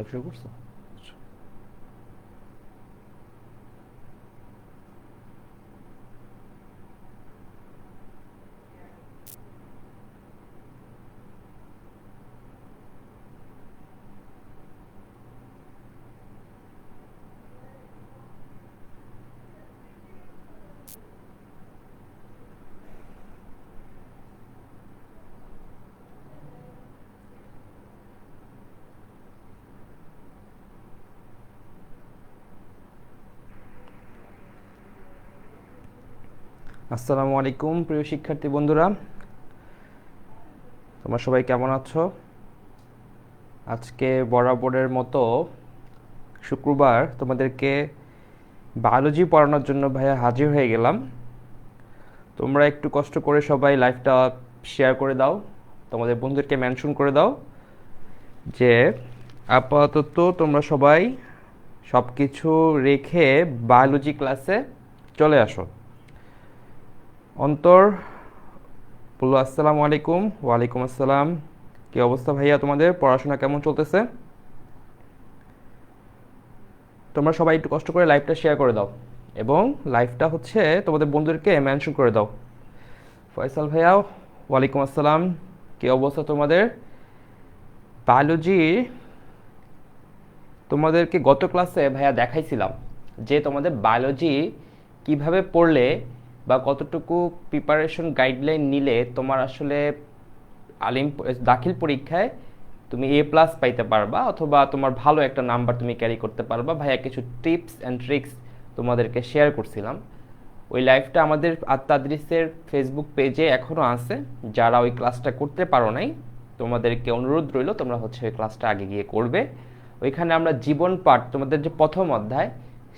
শুরু করছো? আসসালামু আলাইকুম প্রিয় শিক্ষার্থী বন্ধুরা, তোমরা সবাই কেমন আছো? আজকে বরাবরের মতো শুক্রবার তোমাদেরকে বায়োলজি পড়ানোর জন্য ভাইয়া হাজির হয়ে গেলাম। তোমরা একটু কষ্ট করে সবাই লাইভটা শেয়ার করে দাও, তোমাদের বন্ধুদেরকে মেনশন করে দাও যে আপাতত তোমরা সবাই সব কিছু রেখে বায়োলজি ক্লাসে চলে আসো। অন্তর বললো আসসালামু আলাইকুম। ওয়ালাইকুম আসসালাম। কি অবস্থা ভাইয়া, তোমাদের পড়াশোনা কেমন চলতেছে? তোমরা সবাই একটু কষ্ট করে লাইভটা শেয়ার করে দাও এবং লাইভটা হচ্ছে তোমাদের বন্ধুদেরকে মেনশন করে দাও। ফয়সাল ভাইয়া ওয়ালাইকুম আসসালাম। কি অবস্থা তোমাদের? বায়োলজি তোমাদেরকে গত ক্লাসে ভাইয়া দেখাইছিলাম যে তোমাদের বায়োলজি কিভাবে পড়লে বা কতটুকু প্রিপারেশন গাইডলাইন নিলে তোমার আসলে আলিম দাখিল পরীক্ষায় তুমি A+ পাইতে পারবা অথবা তোমার ভালো একটা নাম্বার তুমি ক্যারি করতে পারবা। ভাইয়া কিছু টিপস অ্যান্ড ট্রিক্স তোমাদেরকে শেয়ার করছিলাম। ওই লাইভটা আমাদের আত্মাদৃশ্যের ফেসবুক পেজে এখনও আছে। যারা ওই ক্লাসটা করতে পারো নাই, তোমাদেরকে অনুরোধ রইল তোমরা হচ্ছে ওই ক্লাসটা আগে গিয়ে করবে। ওইখানে আমরা জীবন পাঠ তোমাদের যে প্রথম অধ্যায়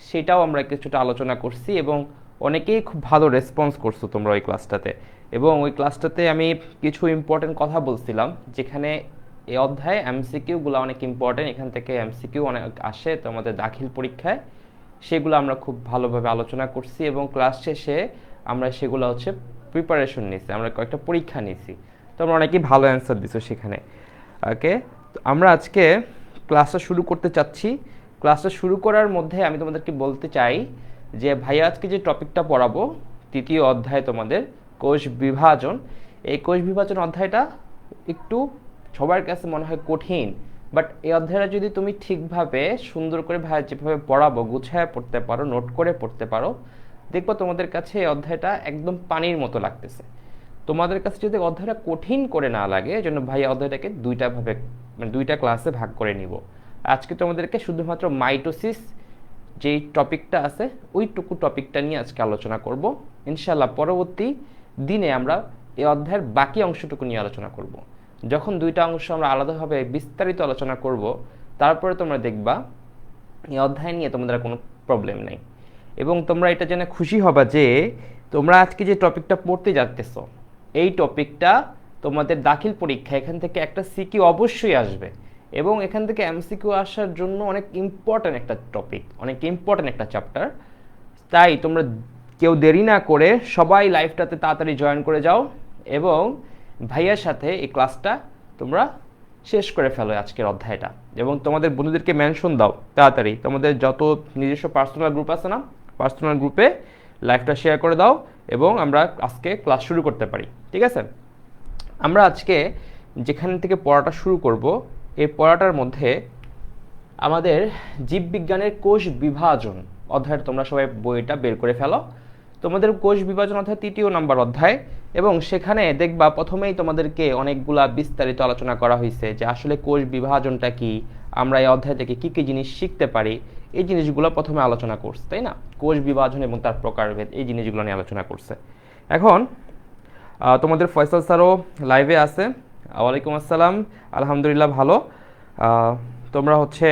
সেটাও আমরা কিছুটা আলোচনা করছি এবং অনেকেই খুব ভালো রেসপন্স করছো তোমরা ওই ক্লাসটাতে। এবং ওই ক্লাসটাতে আমি কিছু ইম্পর্টেন্ট কথা বলছিলাম, যেখানে এই অধ্যায়ে এমসিকিউগুলো অনেক ইম্পর্টেন্ট। এখান থেকে এমসিকিউ অনেক আসে তোমাদের দাখিল পরীক্ষায়, সেগুলো আমরা খুব ভালোভাবে আলোচনা করছি এবং ক্লাস শেষে আমরা সেগুলো হচ্ছে প্রিপারেশন নিছি, আমরা কয়েকটা পরীক্ষা নিছি। তো আমরা অনেকেই ভালো অ্যান্সার দিছো সেখানে। ওকে, আমরা আজকে ক্লাসটা শুরু করতে চাচ্ছি। ক্লাসটা শুরু করার মধ্যে আমি তোমাদেরকে বলতে চাই যে ভাইয়া আজকে যে টপিকটা পড়াবো, তৃতীয় অধ্যায় তোমাদের কোষ বিভাজন। এই কোষ বিভাজন অধ্যায়টা একটু সবার কাছে মনে হয় কঠিন, বাট এই অধ্যায়টা যদি তুমি ঠিকভাবে সুন্দর করে ভাইয়া যেভাবে পড়াবো গুছায় পড়তে পারো, নোট করে পড়তে পারো, দেখবো তোমাদের কাছে এই অধ্যায়টা একদম পানির মতো লাগতেছে। তোমাদের কাছে যদি অধ্যায়টা কঠিন করে না লাগে, এজন্য ভাইয়া অধ্যায়টাকে দুইটা ভাবে মানে দুইটা ক্লাসে ভাগ করে নিব। আজকে তোমাদেরকে শুধুমাত্র মাইটোসিস যেই টপিকটা আছে ওইটুকু টপিকটা নিয়ে আজকে আলোচনা করব। ইনশাল্লাহ পরবর্তী দিনে আমরা এই অধ্যায়ের বাকি অংশটুকু নিয়ে আলোচনা করব। যখন দুইটা অংশ আমরা আলাদাভাবে বিস্তারিত আলোচনা করব, তারপরে তোমরা দেখবা এই অধ্যায় নিয়ে তোমাদের কোনো প্রবলেম নেই। এবং তোমরা এটা জেনে খুশি হবা যে তোমরা আজকে যে টপিকটা পড়তে যাচ্তেছো, এই টপিকটা তোমাদের দাখিল পরীক্ষা এখান থেকে একটা সিকিউ অবশ্যই আসবে এবং এখান থেকে এমসিকিউ আসার জন্য অনেক ইম্পর্ট্যান্ট একটা টপিক, অনেক ইম্পর্ট্যান্ট একটা চ্যাপ্টার। তাই তোমরা কেউ দেরি না করে সবাই লাইভটাতে তাড়াতাড়ি জয়েন করে যাও এবং ভাইয়ার সাথে এই ক্লাসটা তোমরা শেষ করে ফেলো আজকের অধ্যায়টা। এবং তোমাদের বন্ধুদেরকে মেনশন দাও তাড়াতাড়ি, তোমাদের যত নিজস্ব পার্সোনাল গ্রুপ আছে না, পার্সোনাল গ্রুপে লাইভটা শেয়ার করে দাও এবং আমরা আজকে ক্লাস শুরু করতে পারি। ঠিক আছে, আমরা আজকে যেখান থেকে পড়াটা শুরু করব, এই পড়াটার মধ্যে আমাদের জীববিজ্ঞানের কোষ বিভাজন অধ্যায়ের তোমরা সবাই বইটা বের করে ফেলো। তোমাদের কোষ বিভাজন অধ্যায় 3য় নম্বর অধ্যায় এবং সেখানে দেখবা প্রথমেই তোমাদেরকে অনেকগুলা বিস্তারিত আলোচনা করা হয়েছে যে আসলে কোষ বিভাজনটা কি, আমরা এই অধ্যায় থেকে কী কী জিনিস শিখতে পারি, এই জিনিসগুলো প্রথমে আলোচনা করছে, তাই না? কোষ বিভাজন এবং তার প্রকারভেদ এই জিনিসগুলো নিয়ে আলোচনা করছে। এখন তোমাদের ফয়সাল স্যারও লাইভে আছে। ওয়ালাইকুম আসসালাম। আলহামদুলিল্লাহ ভালো। তোমরা হচ্ছে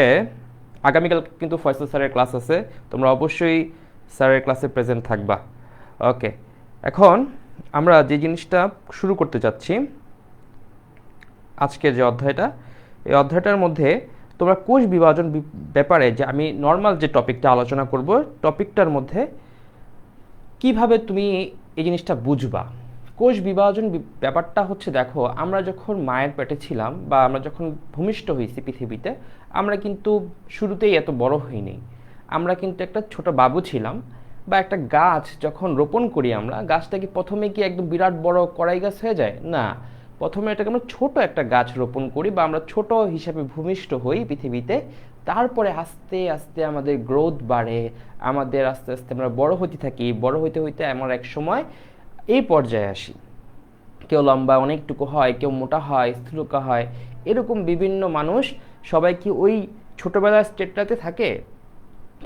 আগামীকাল কিন্তু ফয়সাল স্যারের ক্লাস আছে, তোমরা অবশ্যই স্যারের ক্লাসে প্রেজেন্ট থাকবা। ওকে, এখন আমরা যে জিনিসটা শুরু করতে চাচ্ছি আজকের যে অধ্যায়টা, এই অধ্যায়টার মধ্যে তোমরা কোষ বিভাজন ব্যাপারে যে আমি নর্মাল যে টপিকটা আলোচনা করব, টপিকটার মধ্যে কিভাবে তুমি এই জিনিসটা বুঝবা, কোষ বিভাজন ব্যাপারটা হচ্ছে, দেখো আমরা যখন মায়ের পেটে ছিলাম বা আমরা যখন ভূমিষ্ঠ হয়েছি পৃথিবীতে, আমরা কিন্তু শুরুতেই এত বড় হইনি। আমরা কিন্তু একটা ছোট বাবু ছিলাম। বা একটা গাছ যখন রোপণ করি আমরা, গাছটা কি প্রথমে কি একদম বিরাট বড় কড়াই গাছ হয়ে যায়? না, প্রথমে এটাকে আমরা ছোট একটা গাছ রোপণ করি বা আমরা ছোট হিসাবে ভূমিষ্ঠ হই পৃথিবীতে। তারপরে আস্তে আস্তে আমাদের গ্রোথ বাড়ে, আমাদের আস্তে আস্তে আমরা বড় হতে থাকি, বড় হইতে হইতে আমরা এক সময় এই পর্যায়ে আসি। কেউ লম্বা অনেকটুকু হয়, কেউ মোটা হয়, স্থূলকা হয়, এরকম বিভিন্ন মানুষ। সবাই কি ওই ছোটবেলার স্টেটটাতে থাকে?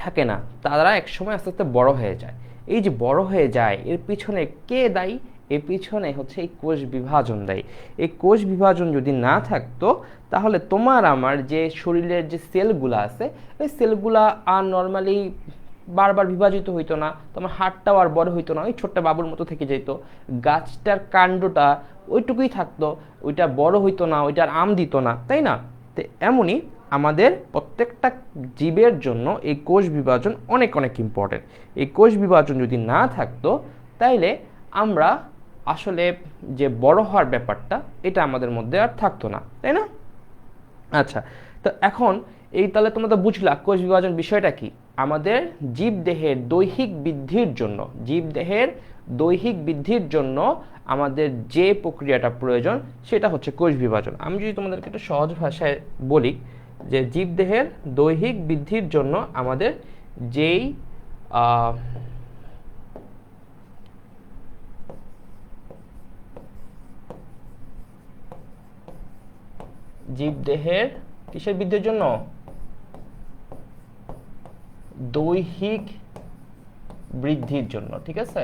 থাকে না, তারা একসময় আস্তে আস্তে বড় হয়ে যায়। এই যে বড় হয়ে যায়, এর পিছনে কে দায়ী? এর পিছনে হচ্ছে এই কোষ বিভাজন দায়ী। এই কোষ বিভাজন যদি না থাকতো, তাহলে তোমার আমার যে শরীরের যে সেলগুলো আছে, ওই সেলগুলা আর নর্মালি বারবার বিভাজিত হইতো না, তোমার হাড়টাও আর বড় হইতো না, ওই ছোট্ট বাবুর মতো থেকে যেত। গাছটার কাণ্ডটা ওইটুকুই থাকতো, ওইটা বড় হইতো না, ওইটার আম দিত না, তাই না? তো এমনই আমাদের প্রত্যেকটা জীবের জন্য এই কোষ বিভাজন অনেক অনেক ইম্পর্টেন্ট। এই কোষ বিভাজন যদি না থাকতো, তাইলে আমরা আসলে যে বড় হওয়ার ব্যাপারটা, এটা আমাদের মধ্যে আর থাকতো না, তাই না? আচ্ছা, তো এখন এই তাহলে তোমরা তো বুঝলা কোষ বিভাজন বিষয়টা কি। আমাদের জীবদেহের দৈহিক বৃদ্ধির জন্য, জীবদেহের দৈহিক বৃদ্ধির জন্য আমাদের যে প্রক্রিয়াটা প্রয়োজন, সেটা হচ্ছে কোষ বিভাজন। আমি যদি তোমাদেরকে একটু সহজ ভাষায় বলি, যে জীবদেহের দৈহিক বৃদ্ধির জন্য আমাদের যেই জীবদেহের কিসের বৃদ্ধির জন্য? দৈহিক বৃদ্ধির জন্য, ঠিক আছে?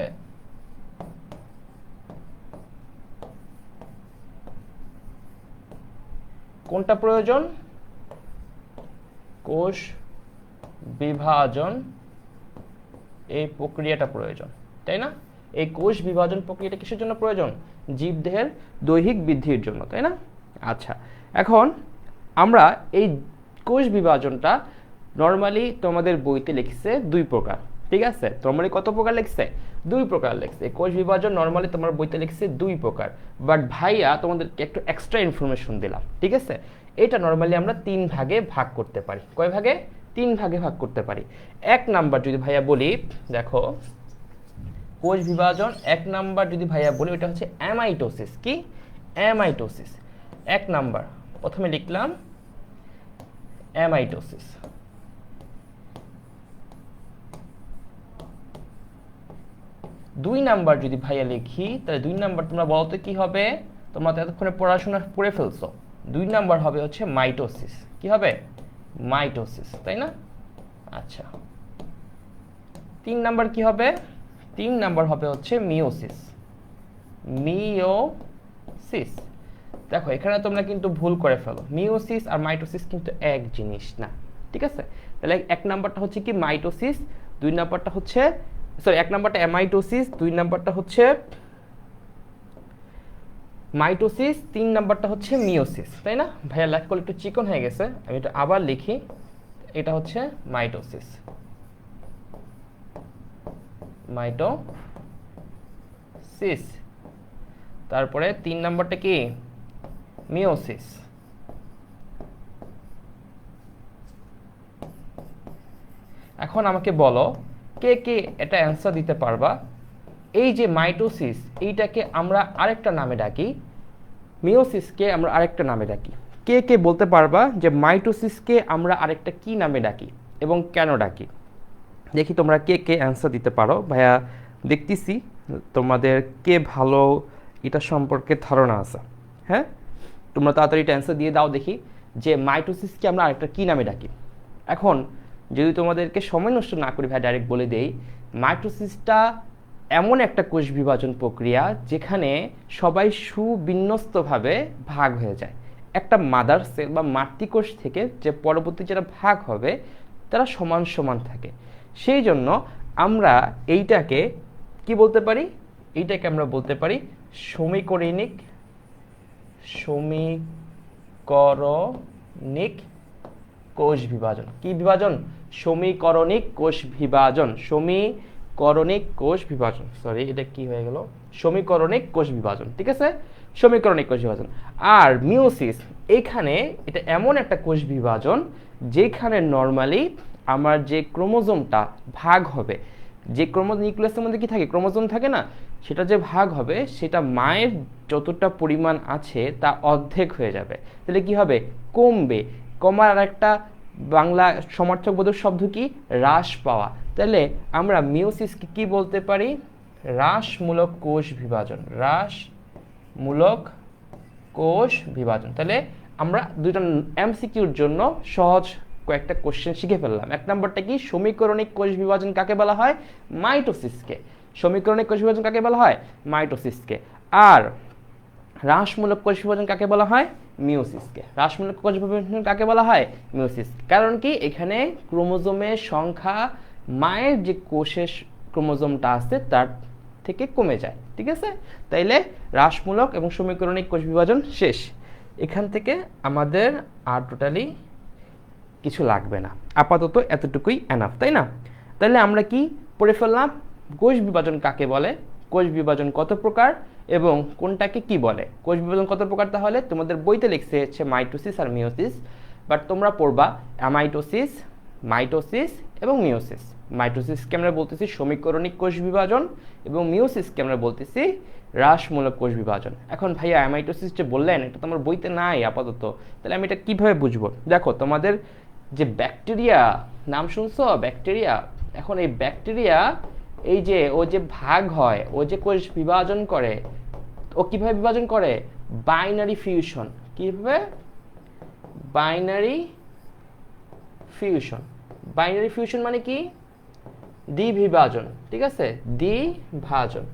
কোনটা প্রয়োজন? কোষ বিভাজন, এই প্রক্রিয়াটা প্রয়োজন, তাই না? এই কোষ বিভাজন প্রক্রিয়াটা কিসের জন্য প্রয়োজন? জীবদেহের দৈহিক বৃদ্ধির জন্য, তাই না? আচ্ছা, এখন আমরা এই কোষ বিভাজনটা নর্মালি তোমাদের বইতে লিখছে দুই প্রকার, ঠিক আছে? নর্মালি কত প্রকার লিখছে? দুই প্রকার লিখছে। কোষ বিভাজন নর্মালি তোমার বইতে লিখছে দুই প্রকার, বাট ভাইয়া তোমাদেরকে একটু এক্সট্রা ইনফরমেশন দিলাম, ঠিক আছে? এটা নর্মালি আমরা তিন ভাগে ভাগ করতে পারি। কয় ভাগে? তিন ভাগে ভাগ করতে পারি। এক নাম্বার যদি ভাইয়া বলি, দেখো কোষ বিভাজন এক নাম্বার যদি ভাইয়া বলি, ওটা হচ্ছে অ্যামাইটোসিস। কি? অ্যামাইটোসিস। এক নাম্বার প্রথমে লিখলাম অ্যামাইটোসিস। দুই নাম্বার যদি ভাইয়া লিখি, তাহলে দুই নাম্বার তোমরা বলো তো কি হবে? তোমরা তো এতক্ষণে পড়াশোনা করে ফেলছো। দুই নাম্বার হবে হচ্ছে মাইটোসিস। কি হবে? মাইটোসিস, তাই না? আচ্ছা, তিন নাম্বার কি হবে? তিন নাম্বার হবে হচ্ছে মিওসিস। মিওসিস। দেখো এখানে তোমরা কিন্তু ভুল করে ফেলো, মিওসিস আর মাইটোসিস কিন্তু এক জিনিস না, ঠিক আছে? তাহলে এক নাম্বারটা হচ্ছে কি মাইটোসিস, দুই নাম্বারটা হচ্ছে, সরি, এক নাম্বারটা অ্যামাইটোসিস, দুই নাম্বারটা হচ্ছে মাইটোসিস, তিন নাম্বারটা হচ্ছে মিওসিস, তাই না? ভাইয়া লেখ করলে একটু চিকন হয়ে গেছে, আমি এটা আবার লিখি। এটা হচ্ছে মাইটোসিস, মাইটোসিস। তারপরে তিন নাম্বারটা কি? মিওসিস। এখন আমাকে বলো, কে কে এটা অ্যান্সার দিতে পারবা? এই যে মাইটোসিস, এইটাকে আমরা আরেকটা নামে ডাকি, মিওসিসকে আমরা আরেকটা নামে ডাকি। কে কে বলতে পারবা যে মাইটোসিসকে আমরা আরেকটা কি নামে ডাকি এবং কেন ডাকি? দেখি তোমরা কে কে অ্যান্সার দিতে পারো। ভাইয়া দেখতেছি তোমাদের কে ভালো এটা সম্পর্কে ধারণা আছে। হ্যাঁ, তোমরা তাড়াতাড়ি এটা অ্যান্সার দিয়ে দাও দেখি, যে মাইটোসিসকে আমরা আরেকটা কি নামে ডাকি। এখন যদি তোমাদেরকে সময় নষ্ট না করি, ভাই ডাইরেক্ট বলে দেই, মাইটোসিসটা এমন একটা কোষ বিভাজন প্রক্রিয়া যেখানে সবাই সুবিন্যস্তভাবে ভাগ হয়ে যায়। একটা মাদার সেল বা মাতৃকোষ থেকে যে পরবর্তী যেটা ভাগ হবে, তারা সমান সমান থাকে। সেই জন্য আমরা এইটাকে কি বলতে পারি? এইটাকে আমরা বলতে পারি সমীকরণিক সমীকরণিক কোষ বিভাজন। কি বিভাজন? সমীকরণিক কোষ বিভাজন। সমীকরণিক করণিক কোষ বিভাজন, সরি এটা কি হয়ে গেল, সমীকরণিক কোষ বিভাজন, ঠিক আছে, সমীকরণিক কোষ বিভাজন। আর মিওসিস, এখানে এটা এমন একটা কোষ বিভাজন যেখানে নর্মালি আমার যে ক্রোমোজোমটা ভাগ হবে, যে নিউক্লিয়াসের মধ্যে কি থাকে, ক্রোমোজোম থাকে না, সেটা যে ভাগ হবে সেটা মায়ের যতটা পরিমাণ আছে তা অর্ধেক হয়ে যাবে। তাহলে কি হবে, কমবে। কমার আর একটা বাংলা সমার্থকবোধক শব্দ কি, হ্রাস পাওয়া। তাহলে আমরা মিওসিসকে কি বলতে পারি, হ্রাসমূলক কোষ বিভাজন, হ্রাসমূলক কোষ বিভাজন। তাহলে আমরা দুইটা এমসিকিউর জন্য সহজ কয়েকটা কোশ্চেন শিখে ফেললাম। এক নম্বরটা কি, সমীকরণিক কোষ বিভাজন কাকে বলা হয়, মাইটোসিসকে। সমীকরণিক কোষ বিভাজন কাকে বলা হয়, মাইটোসিসকে। আর হ্রাসমূলক কোষ বিভাজন কাকে বলা হয়, মিওসিসকে। হ্রাসমূলক কোষ বিভাজন কাকে বলা হয়, মিওসিস। কারণ কি, এখানে ক্রোমোজোমের সংখ্যা মায়ের যে কোষের ক্রোমোজোমটা আছে তার থেকে কমে যায়, ঠিক আছে। তাইলে হ্রাসমূলক এবং সমীকরণিক কোষ বিভাজন শেষ। এখান থেকে আমাদের আর টোটালি কিছু লাগবে না, আপাতত এতটুকুই এনাফ, তাই না। তাহলে আমরা কি পড়ে ফেললাম, কোষ বিভাজন কাকে বলে, কোষ বিভাজন কত প্রকার এবং কোনটাকে কি বলে। কোষ বিভাজন কত প্রকার, তাহলে তোমাদের বইতে লিখছে হচ্ছে মাইটোসিস আর মিওসিস, বাট তোমরা পড়বা অ্যামাইটোসিস, মাইটোসিস এবং মিওসিস। মাইটোসিসকে আমরা বলতেছি সমীকরণিক কোষ বিভাজন এবং মিওসিসকে আমরা বলতেছি হ্রাসমূলক কোষ বিভাজন। এখন ভাইয়া অ্যামাইটোসিস যে বললেন এটা তো আমার বইতে নাই আপাতত, তাহলে আমি এটা কিভাবে বুঝবো। দেখো তোমাদের যে ব্যাকটেরিয়া নাম শুনছো, ব্যাকটেরিয়া, এখন এই ব্যাকটেরিয়া এই যে ও যে ভাগ হয়, ও যে কোষ বিভাজন করে, ও কিভাবে বিভাজন করে, বাইনারি ফিউশন। কিভাবে, বাইনারি ফিউশন। বাইনারি ফিউশন মানে কি, দ্বিবিভাজন, ঠিক আছে, দ্বিভাজন,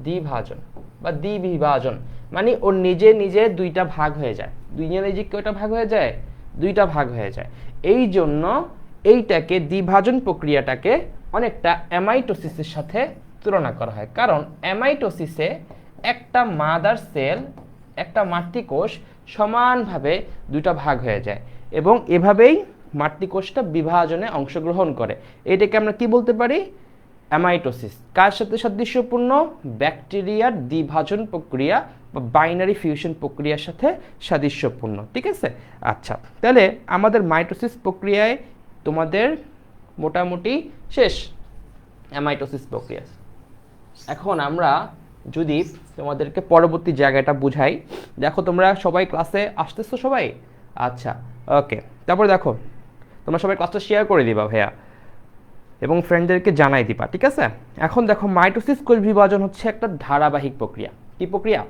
দ্বিভাজন বা দ্বিবিভাজন মানে ওর নিজে নিজে দুইটা ভাগ হয়ে যায়। নিজে নিজে কয়টা ভাগ হয়ে যায়, দুইটা ভাগ হয়ে যায়। এই জন্য এইটাকে দ্বিভাজন প্রক্রিয়াটাকে অনেকটা অ্যামাইটোসিসের সাথে তুলনা করা হয়। কারণ অ্যামাইটোসিসে একটা মাদার সেল, একটা মাতৃকোষ সমানভাবে দুইটা ভাগ হয়ে যায় এবং এভাবেই মাতৃকোষটা বিভাজনে অংশগ্রহণ করে। এটাকে আমরা কি বলতে পারি, অ্যামাইটোসিস। কার সাথে সাদৃশ্যপূর্ণ, ব্যাকটেরিয়ার দ্বিভাজন প্রক্রিয়া বা বাইনারি ফিউশন প্রক্রিয়ার সাথে সাদৃশ্যপূর্ণ, ঠিক আছে। আচ্ছা, তাহলে আমাদের মাইটোসিস প্রক্রিয়ায় তোমাদের মোটামুটি শেষ, অ্যামাইটোসিস প্রক্রিয়া। এখন আমরা যদি তোমাদেরকে পরবর্তী জায়গাটা বুঝাই, দেখো তোমরা সবাই ক্লাসে আসতেছো সবাই, আচ্ছা ওকে। তারপরে দেখো তোমরা সবাই ক্লাসটা শেয়ার করে দিবা ভাইয়া এবং ফ্রেন্ডদেরকে জানাই দিবা, ঠিক আছে। এখন দেখো মাইটোসিস কোষ বিভাজন হচ্ছে একটা ধারাবাহিক প্রক্রিয়া। কি প্রক্রিয়া,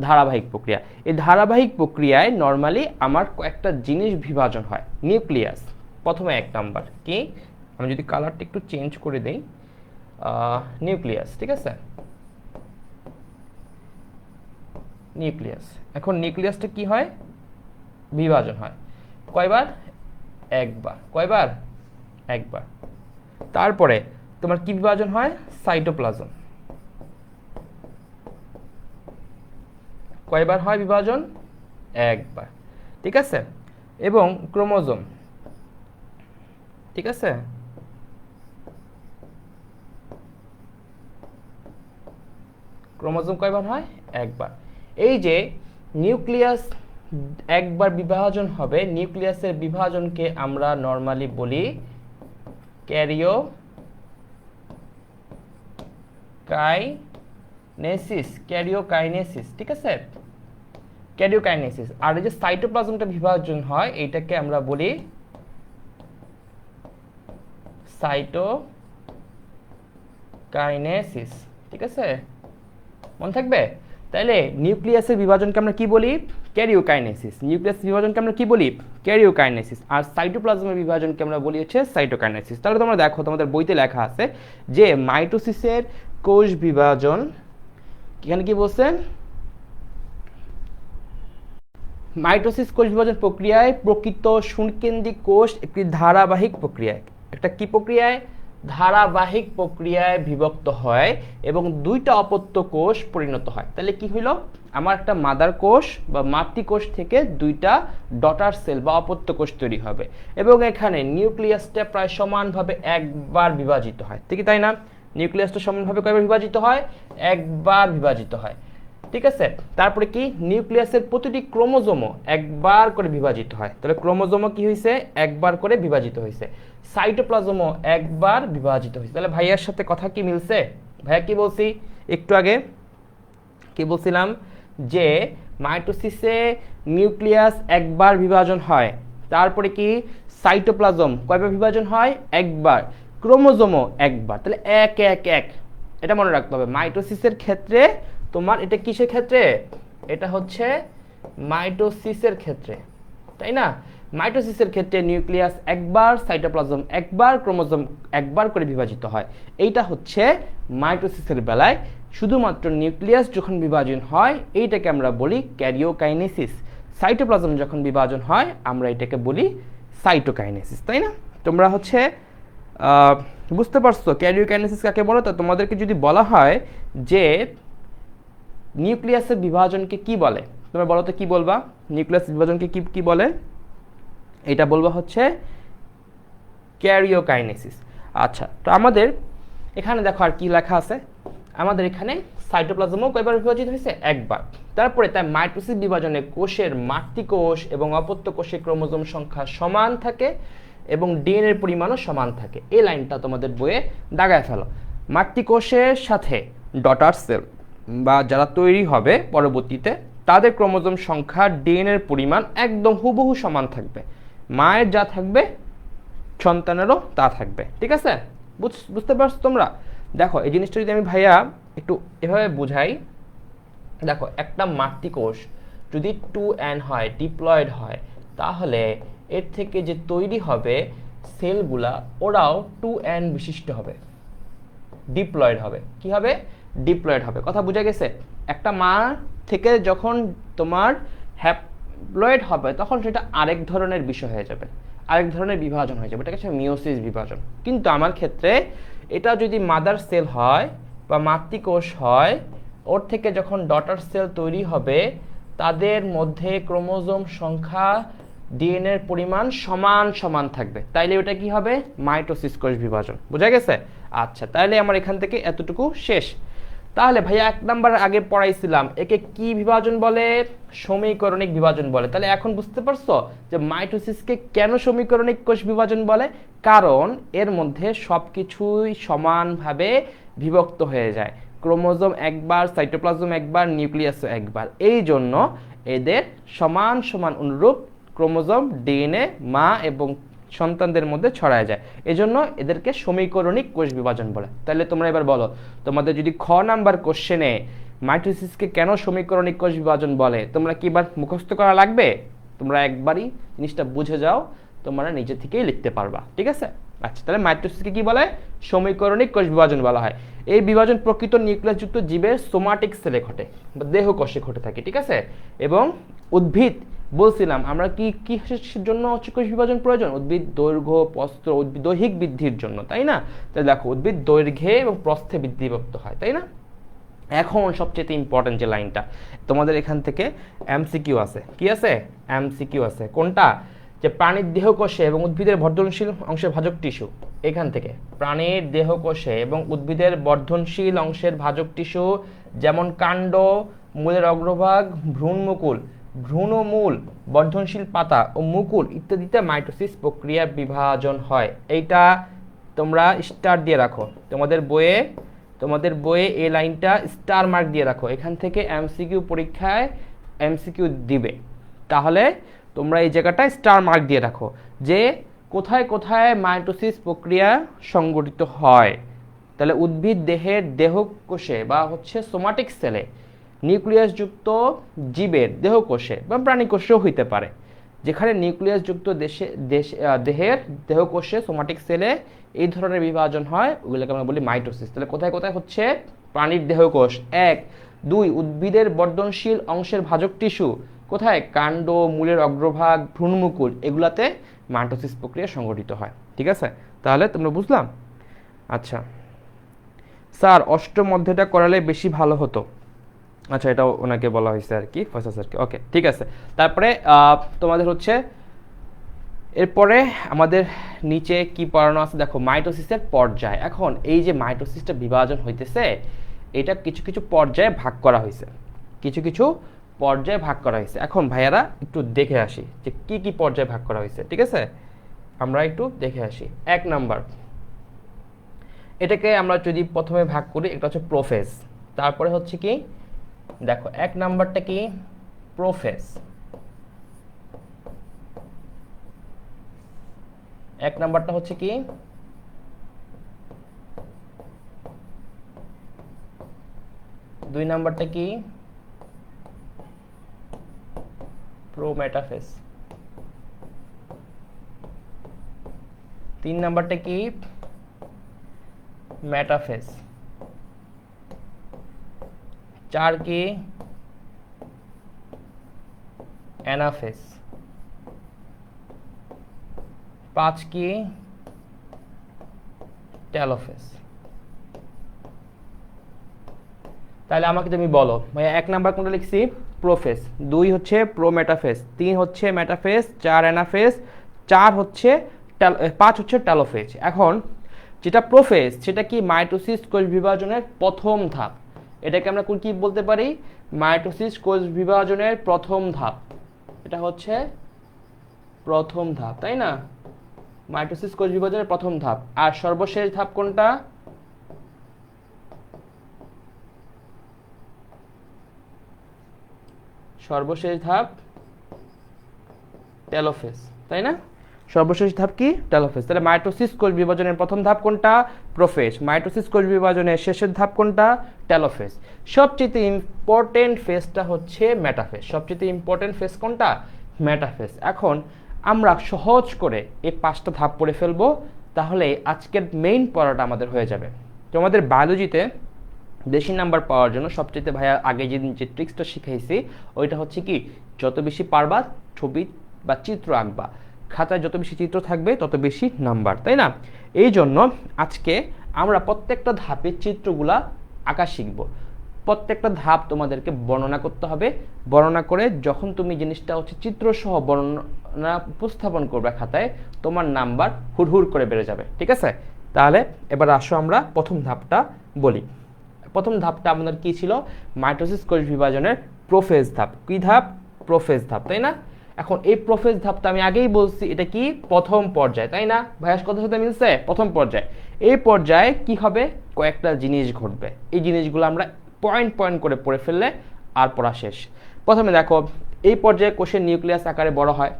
ধারাবাহিক প্রক্রিয়া। এই ধারাবাহিক প্রক্রিয়ায় নর্মালি আমার কয়েকটা জিনিস বিভাজন হয়। নিউক্লিয়াস প্রথমে এক নাম্বার কি, আমি যদি কালারটা একটু চেঞ্জ করে দেই, নিউক্লিয়াস, ঠিক আছে, নিউক্লিয়াস। এখন নিউক্লিয়াসটা কি হয়, বিভাজন হয় কয়বার, একবার। কয়বার, একবার। তারপরে তোমার কি বিভাজন হয়, সাইটোপ্লাজম। কয়বার হয় বিভাজন, একবার, ঠিক আছে। এবং ক্রোমোজোম, ঠিক আছে, ক্রোমোজোম কয়বার হয়, একবার। এই যে নিউক্লিয়াস একবার বিভাজন হবে, নিউক্লিয়াসের বিভাজনকে আমরা নরমালি বলি ক্যারিওকাইনেসিস, ক্যারিওকাইনেসিস, ঠিক আছে, ক্যারিওকাইনেসিস। আর এই যে সাইটোপ্লাজমটা বিভাজন হয় এইটাকে আমরা বলি সাইটোকাইনেসিস, ঠিক আছে, মনে থাকবে। তাহলে নিউক্লিয়াসের বিভাজনকে আমরা কি বলি, ক্যারিওকাইনেসিস। নিউক্লিয়াস বিভাজনকে আমরা কি বলি, ক্যারিওকাইনেসিস। আর সাইটোপ্লাজমের বিভাজনকে আমরা বলি হচ্ছে সাইটোকাইনেসিস। তাহলে তোমরা দেখো তোমাদের বইতে লেখা আছে যে মাইটোসিসের কোষ বিভাজন, এখানে কি বলছেন, মাইটোসিস কোষ বিভাজন প্রক্রিয়ায় প্রকৃত সুকেন্দ্রিক কোষ একটি ধারাবাহিক প্রক্রিয়ায়, একটা কি প্রক্রিয়ায়, ধারাবাহিক প্রক্রিয়ায় বিভক্ত হয় এবং দুইটা অপত্য কোষ পরিণত হয়। তাহলে কি হইল, আমার একটা মাদার কোষ বা মাতৃকোষ থেকে দুইটা ডটার সেল বা অপত্য কোষ তৈরি হবে এবং এখানে নিউক্লিয়াসটা প্রায় সমানভাবে একবার বিভাজিত হয়, ঠিক তাই না? নিউক্লিয়াসটা সমানভাবে কয়বার বিভাজিত হয়? একবার বিভাজিত হয়, ঠিক আছে। তারপরে কি, নিউক্লিয়াসের প্রতিটি ক্রোমোজোমও একবার করে বিভাজিত হয়। তাহলে ক্রোমোজোমও কি হয়েছে? একবার করে বিভাজিত হয়েছে। সাইটোপ্লাজমও একবার বিভাজিত হয়েছে। তাহলে ভাইয়ার সাথে কথা কি মিলছে? ভাইয়া কি বলছি একটু আগে? কি বলছিলাম যে মাইটোসিসে নিউক্লিয়াস একবার বিভাজন হয়, তারপরে কি সাইটোপ্লাজম কয়বার বিভাজন হয়? একবার। ক্রোমোজোমও একবার। তাহলে এক এক এক, এটা মনে রাখতে হবে। মাইটোসিসের ক্ষেত্রে তোমার এটা কিসের ক্ষেত্রে? এটা হচ্ছে মাইটোসিসের ক্ষেত্রে, তাই না? মাইটোসিসের ক্ষেত্রে নিউক্লিয়াস একবার, সাইটোপ্লাজম একবার, ক্রোমোজোম একবার করে বিভাজিত হয়। এইটা হচ্ছে মাইটোসিসের বেলায়। শুধুমাত্র নিউক্লিয়াস যখন বিভাজন হয় এইটাকে আমরা বলি ক্যারিওকাইনেসিস। সাইটোপ্লাজম যখন বিভাজন হয় আমরা এটাকে বলি সাইটোকাইনেসিস, তাই না? তোমরা হচ্ছে বুঝতে পারছো ক্যারিওকাইনেসিস কাকে বলো? তো তোমাদেরকে যদি বলা হয় যে নিউক্লিয়াসের বিভাজনকে কি বলে, তোমরা বলো তো কি বলবা? নিউক্লিয়াস বিভাজনকে কি কি বলে? এটা বলবা হচ্ছে ক্যারিওকাইনেসিস। আচ্ছা, তো আমাদের এখানে দেখো আর কি লেখা আছে। আমাদের এখানে সাইটোপ্লাজমও কয়বার বিভাজিত হয়েছে? একবার। তারপরে তাই মাইটোসিস বিভাজনে কোষের মাতৃকোষ এবং অপত্য কোষের ক্রোমোজোম সংখ্যা সমান থাকে এবং ডিএনএর পরিমাণও সমান থাকে। এই লাইনটা তোমাদের বইয়ে দাগায় ফেলো। মাতৃকোষের সাথে ডটার সেল বা যারা তৈরি হবে পরবর্তীতে তাদের ক্রোমোজোম সংখ্যা, ডিএনএর পরিমাণ একদম হুবহু সমান থাকবে। মায়ের যা থাকবে সন্তানেরও তা থাকবে, ঠিক আছে? বুঝতে পারছো তোমরা? দেখো এই জিনিসটা যদি আমি ভাইয়া একটু এভাবে বুঝাই, দেখো একটা মাতৃকোষ যদি 2n হয়, ডিপ্লয়েড হয়, তাহলে এর থেকে যে তৈরি হবে সেলগুলা ওরাও 2n বিশিষ্ট হবে, ডিপ্লয়েড হবে। কি হবে? ডিপ্লয়েড হবে। কথা বুঝা গেছে? একটা মা থেকে যখন তোমার হ্যাপ্লয়েড হবে তখন সেটা আরেক ধরনের বিষয় হয়ে যাবে, আরেক ধরনের বিভাজন হয়ে যাবে, এটা হচ্ছে মিওসিস বিভাজন। কিন্তু আমার ক্ষেত্রে এটা যদি মাদার সেল হয় বা মাতৃকোষ হয়, ওর থেকে যখন ডটার সেল তৈরি হবে তাদের মধ্যে ক্রোমোজোম সংখ্যা, ডিএনএর পরিমাণ সমান সমান থাকবে, তাইলে ওটা কি হবে? মাইটোসিস কোষ বিভাজন। বুঝা গেছে? আচ্ছা, তাইলে আমার এখান থেকে এতটুকু শেষ। তাহলে ভাইয়া 1 নাম্বার আগে পড়াইছিলাম, একে কি বিভাজন বলে? সমীকরণিক বিভাজন বলে। তাহলে এখন বুঝতে পারছো যে মাইটোসিসকে কেন সমীকরণিক কোষ বিভাজন বলে? কারণ এর মধ্যে সবকিছুই সমানভাবে বিভক্ত হয়ে যায়। ক্রোমোজোম একবার, সাইটোপ্লাজম একবার, নিউক্লিয়াসও একবার। এই জন্য এদের সমান সমান অনুরূপ ক্রোমোজোম, ডিএনএ মা এবং সন্তানদের মধ্যে ছড়ায় যায়। এজন্য এদেরকে সমীকরণিক কোষ বিভাজন বলে। তাহলে তোমরা এবার বলো, তোমাদের যদি খ নাম্বার কোশ্চেনে মাইটোসিসকে কেন সমীকরণিক কোষ বিভাজন বলে, তোমরা কি এবার মুখস্থ করা লাগবে? তোমরা একবারই জিনিসটা বুঝে যাও, তোমরা নিজে থেকেই লিখতে পারবা, ঠিক আছে? আচ্ছা, তাহলে মাইটোসিসকে কি বলে? সমীকরণিক কোষ বিভাজন বলা হয়। এই বিভাজন প্রকৃত নিউক্লিয়াসযুক্ত জীবের সোমাটিক সেলে ঘটে বা দেহ কোষে ঘটে থাকে, ঠিক আছে? এবং উদ্ভিদ বলছিলাম আমরা কি কিসের জন্য হচ্ছে কোষ বিভাজন প্রয়োজন? উদ্ভিদ দৈর্ঘ্য, প্রস্থ, দৈহিক বৃদ্ধির জন্য, তাই না? তাহলে দেখো উদ্ভিদ দৈর্ঘ্যে এবং প্রস্থে বৃদ্ধিপ্রাপ্ত হয়, তাই না? এখন সবচেয়ে ইম্পর্টেন্ট যে লাইনটা তোমাদের এখান থেকে এমসিকিউ আছে। কি আছে? এমসিকিউ আছে। কোনটা? যে প্রাণীর দেহকোষে এবং উদ্ভিদের বর্ধনশীল অংশের ভাজক টিস্যু, এখান থেকে প্রাণীর দেহকোষে এবং উদ্ভিদের বর্ধনশীল অংশের ভাজক টিস্যু যেমন কাণ্ড, মূলের অগ্রভাগ, ভ্রূণমুকুল, ভ্রূণমূল, বর্ধনশীল পাতা ও মুকুল ইত্যাদিতে মাইটোসিস প্রক্রিয়ার বিভাজন হয়। এইটা তোমরা স্টার দিয়ে রাখো তোমাদের বইয়ে এই লাইনটা স্টার মার্ক দিয়ে রাখো। এখান থেকে এমসিকিউ পরীক্ষায় এমসিকিউ দিবে, তাহলে তোমরা এই জায়গাটায় স্টার মার্ক দিয়ে রাখো যে কোথায় কোথায় মাইটোসিস প্রক্রিয়া সংঘটিত হয়। তাহলে উদ্ভিদ দেহের দেহকোষে বা হচ্ছে সোমাটিক সেলে, নিউক্লিয়াসযুক্ত জীবের দেহকোষে বা প্রাণীকোষেও হইতে পারে। যেখানে নিউক্লিয়াসযুক্ত দেহের দেহকোষে, সোমাটিক সেলে এই ধরনের বিভাজন হয় ওগুলোকে আমরা বলি মাইটোসিস। তাহলে কোথায় কোথায় হচ্ছে? প্রাণীর দেহকোষ 1, 2 উদ্ভিদের বর্ধনশীল অংশের ভাজক টিস্যু, কোথায়? কাণ্ড, মূলের অগ্রভাগ, ভ্রূণমুকুল, এগুলাতে মাইটোসিস প্রক্রিয়া সংঘটিত হয়, ঠিক আছে? তাহলে তোমরা বুঝলাম? আচ্ছা স্যার, অষ্টম অধ্যায়টা করালে বেশি ভালো হতো। আচ্ছা, এটা ওনাকে বলা হয়েছে আর কি, ফয়সাল স্যারকে। ওকে, ঠিক আছে। তারপরে তোমাদের হচ্ছে এরপরে আমাদের নিচে কি পড়ানো আছে দেখো, মাইটোসিসের পর্যায়। এখন এই যে মাইটোসিসটা বিভাজন হইতেছে, এটা কিছু কিছু পর্যায়ে ভাগ করা হয়েছে, কিছু কিছু পর্যায়ে ভাগ করা হয়েছে। এখন ভাইয়ারা একটু দেখে আসি যে কি কি পর্যায়ে ভাগ করা হয়েছে, ঠিক আছে? আমরা একটু দেখে আসি। 1 নাম্বার, এটাকে আমরা যদি প্রথমে ভাগ করি, এটা হচ্ছে প্রোফেজ। তারপরে হচ্ছে কি, দেখো 1 নাম্বারটা কি, প্রোফেজ। 1 নাম্বারটা হচ্ছে কি, দুই নাম্বারটা কি, প্রোমেটাফেজ। 3 নাম্বারটা কি, মেটাফেজ। 4 কি, অ্যানাফেজ। 5 কি, টেলোফেজ। তাহলে আমাকে তুমি বলো ভাইয়া, 1 নাম্বার কোনটা লিখছি, প্রোফেজ। 2 হচ্ছে প্রোমেটাফেজ। 3 হচ্ছে মেটাফেজ। 4 অ্যানাফেজ। 4 হচ্ছে 5 হচ্ছে টেলোফেজ। এখন যেটা প্রোফেজ, সেটা কি, মাইটোসিস কোষ বিভাজনের প্রথম ধাপ। এটাকে আমরা কি বলতে পারি, মাইটোসিস কোষ বিভাজনের প্রথম ধাপ। এটা হচ্ছে প্রথম ধাপ, তাই না? মাইটোসিস কোষ বিভাজনের প্রথম ধাপ। আর সর্বশেষ ধাপ কোনটা, সর্বশেষ ধাপ টেলোফেজ, তাই না? সর্বশেষ ধাপ কি, টেলোফেজ। তাহলে মাইটোসিস কোষ বিভাজনের প্রথম ধাপ কোনটা, প্রোফেজ। মাইটোসিস কোষ বিভাজনের শেষের ধাপ কোনটা, টেলোফেজ। সবচেয়ে ইম্পর্টেন্ট ফেজটা হচ্ছে মেটাফেজ। সবচেয়ে ইম্পর্টেন্ট ফেজ কোনটা, মেটাফেজ। এখন আমরা সহজ করে এই 5টা ধাপ পড়ে ফেলবো, তাহলে আজকের মেইন পড়াটা আমাদের হয়ে যাবে। তোমাদের বায়োলজিতে বেশি নাম্বার পাওয়ার জন্য সবচেয়ে ভাইয়া আগে যে ট্রিক্সটা শিখাইছি, ওইটা হচ্ছে কি, যত বেশি পারবা ছবি বা চিত্র আঁকবা। খাতায় যত বেশি চিত্র থাকবে তত বেশি নাম্বার, তাই না? এই জন্য আজকে আমরা প্রত্যেকটা ধাপের চিত্রগুলা আঁকা শিখব। প্রত্যেকটা ধাপ তোমাদেরকে বর্ণনা করতে হবে। বর্ণনা করে যখন তুমি জিনিসটা হচ্ছে চিত্রসহ বর্ণনা উপস্থাপন করবে খাতায়, তোমার নাম্বার হুড়হুড় করে বেড়ে যাবে, ঠিক আছে? তাহলে এবার আসো আমরা প্রথম ধাপটা বলি। প্রথম ধাপটা আমাদের কি ছিল, মাইটোসিস কোষ বিভাজনের প্রোফেজ ধাপ। কি ধাপ, প্রোফেজ ধাপ, তাই না? এখন এই প্রোফেজ ধাপটা আমি আগেই বলছি, এটা কি, প্রথম পর্যায়, তাই না? ভাইয়াস কথার সাথে মিলছে, প্রথম পর্যায়। এই পর্যায়ে কি হবে, কয়েকটা জিনিস ঘটবে। এই জিনিসগুলো আমরা পয়েন্ট পয়েন্ট করে পড়ে ফেললে আর পড়া শেষ। প্রথমে দেখো, এই পর্যায়ে কোষের নিউক্লিয়াস আকারে বড় হয়,